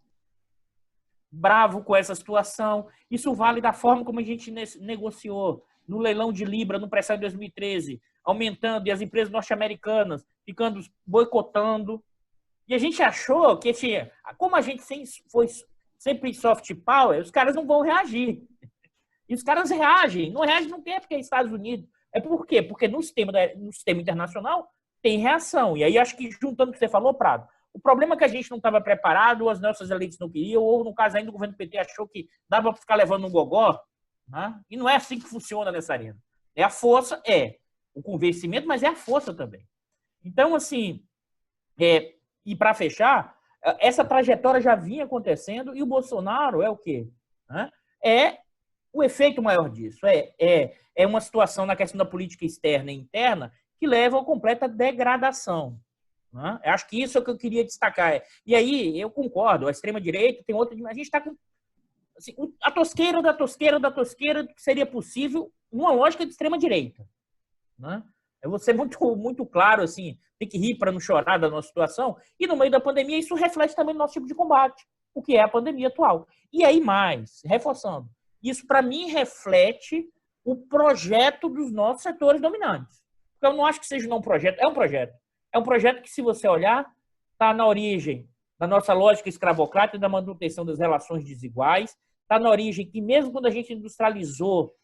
bravo com essa situação. Isso vale da forma como a gente negociou no leilão de Libra, no pré-sal em 2013, aumentando, e as empresas norte-americanas ficando boicotando. E a gente achou que, como a gente foi sempre soft power, os caras não vão reagir. E os caras reagem. Não reagem não é porque é Estados Unidos. É por quê? Porque no sistema internacional tem reação. E aí, acho que juntando o que você falou, Prado, o problema é que a gente não estava preparado, ou as nossas elites não queriam, ou no caso ainda o governo PT achou que dava para ficar levando um gogó. Né? E não é assim que funciona nessa arena. É a força, o convencimento, mas é a força também. Então, assim, e para fechar, essa trajetória já vinha acontecendo e o Bolsonaro é o quê? É o efeito maior disso. É uma situação na questão da política externa e interna que leva a completa degradação. Né? Eu acho que isso é o que eu queria destacar. E aí, eu concordo, a extrema-direita tem outra... A gente está com assim, a tosqueira da tosqueira da tosqueira que seria possível numa lógica de extrema-direita. Né? Eu vou ser muito claro, assim, tem que rir para não chorar da nossa situação. E no meio da pandemia, isso reflete também no nosso tipo de combate, o que é a pandemia atual. E aí mais, reforçando, isso para mim reflete o projeto dos nossos setores dominantes. Porque eu não acho que seja um projeto, é um projeto. É um projeto que, se você olhar, está na origem da nossa lógica escravocrata e da manutenção das relações desiguais, está na origem que, mesmo quando a gente industrializou,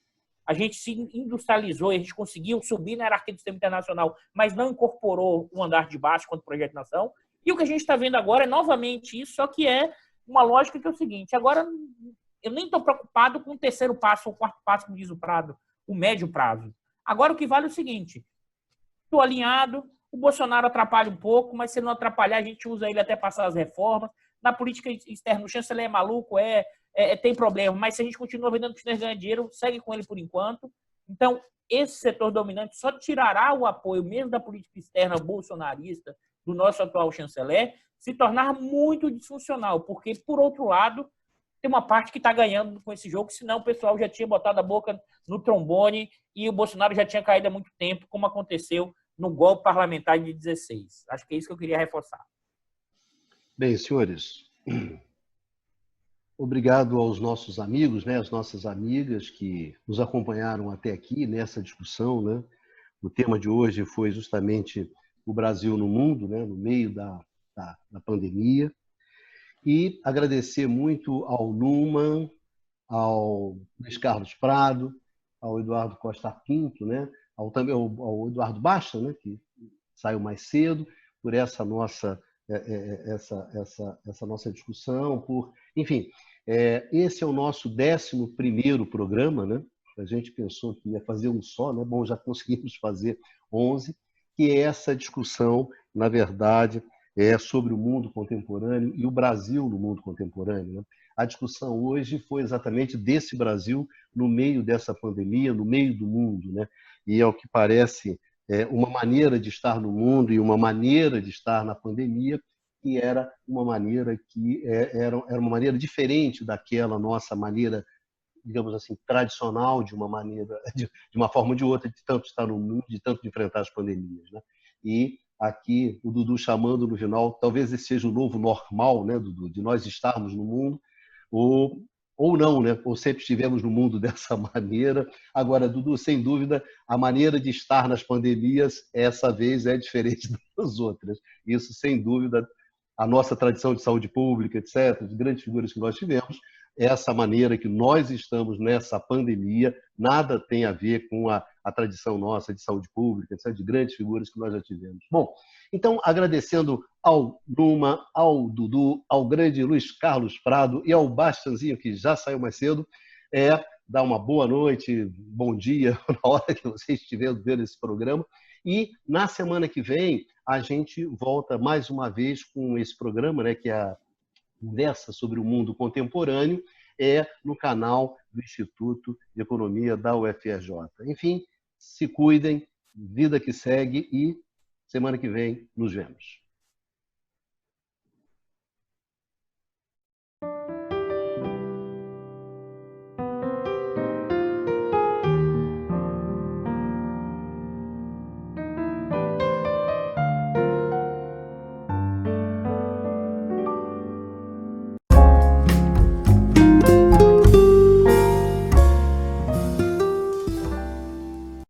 a gente se industrializou e a gente conseguiu subir na hierarquia do sistema internacional, mas não incorporou o andar de baixo quanto projeto de nação. E o que a gente está vendo agora é novamente isso, só que é uma lógica que é o seguinte: agora eu nem estou preocupado com o terceiro passo ou o quarto passo, como diz o Prado, o médio prazo. Agora o que vale é o seguinte: estou alinhado, o Bolsonaro atrapalha um pouco, mas se não atrapalhar, a gente usa ele até passar as reformas. Na política externa, o chanceler é maluco, tem problema, mas se a gente continua vendendo para o chinês ganhar dinheiro, segue com ele por enquanto. Então, esse setor dominante só tirará o apoio mesmo da política externa bolsonarista do nosso atual chanceler, se tornar muito disfuncional, porque, por outro lado, tem uma parte que está ganhando com esse jogo, senão o pessoal já tinha botado a boca no trombone e o Bolsonaro já tinha caído há muito tempo, como aconteceu no golpe parlamentar de 16. Acho que é isso que eu queria reforçar.
Bem, senhores, obrigado aos nossos amigos, né, às nossas amigas que nos acompanharam até aqui nessa discussão. Né? O tema de hoje foi justamente o Brasil no mundo, né, no meio da pandemia. E agradecer muito ao Numan, ao Luiz Carlos Prado, ao Eduardo Costa Pinto, né, também ao Eduardo Baixa, né, que saiu mais cedo, por essa nossa nossa discussão, enfim, esse é o nosso 11º programa, né? A gente pensou que ia fazer um só, né? Bom, já conseguimos fazer 11, que é essa discussão, na verdade, sobre o mundo contemporâneo e o Brasil no mundo contemporâneo. Né? A discussão hoje foi exatamente desse Brasil no meio dessa pandemia, no meio do mundo, né? E ao que parece uma maneira de estar no mundo e uma maneira de estar na pandemia que era uma maneira era uma maneira diferente daquela nossa maneira, digamos assim, tradicional, de uma maneira, de uma forma ou de outra, de tanto estar no mundo, de tanto enfrentar as pandemias, né? E aqui o Dudu chamando no final, talvez esse seja o novo normal, né, Dudu, de nós estarmos no mundo, ou ou não, né? Ou sempre estivemos no mundo dessa maneira. Agora, Dudu, sem dúvida, a maneira de estar nas pandemias, essa vez, é diferente das outras. Isso, sem dúvida, a nossa tradição de saúde pública, etc., de grandes figuras que nós tivemos, essa maneira que nós estamos nessa pandemia, nada tem a ver com a tradição nossa de saúde pública, etc., de grandes figuras que nós já tivemos. Bom, então, agradecendo ao Numa, ao Dudu, ao grande Luiz Carlos Prado e ao Bastianzinho, que já saiu mais cedo, dar uma boa noite, bom dia, na hora que você estiver vendo esse programa. E na semana que vem, a gente volta mais uma vez com esse programa, né, que é a conversa sobre o mundo contemporâneo, no canal do Instituto de Economia da UFRJ. Enfim, se cuidem, vida que segue e semana que vem nos vemos.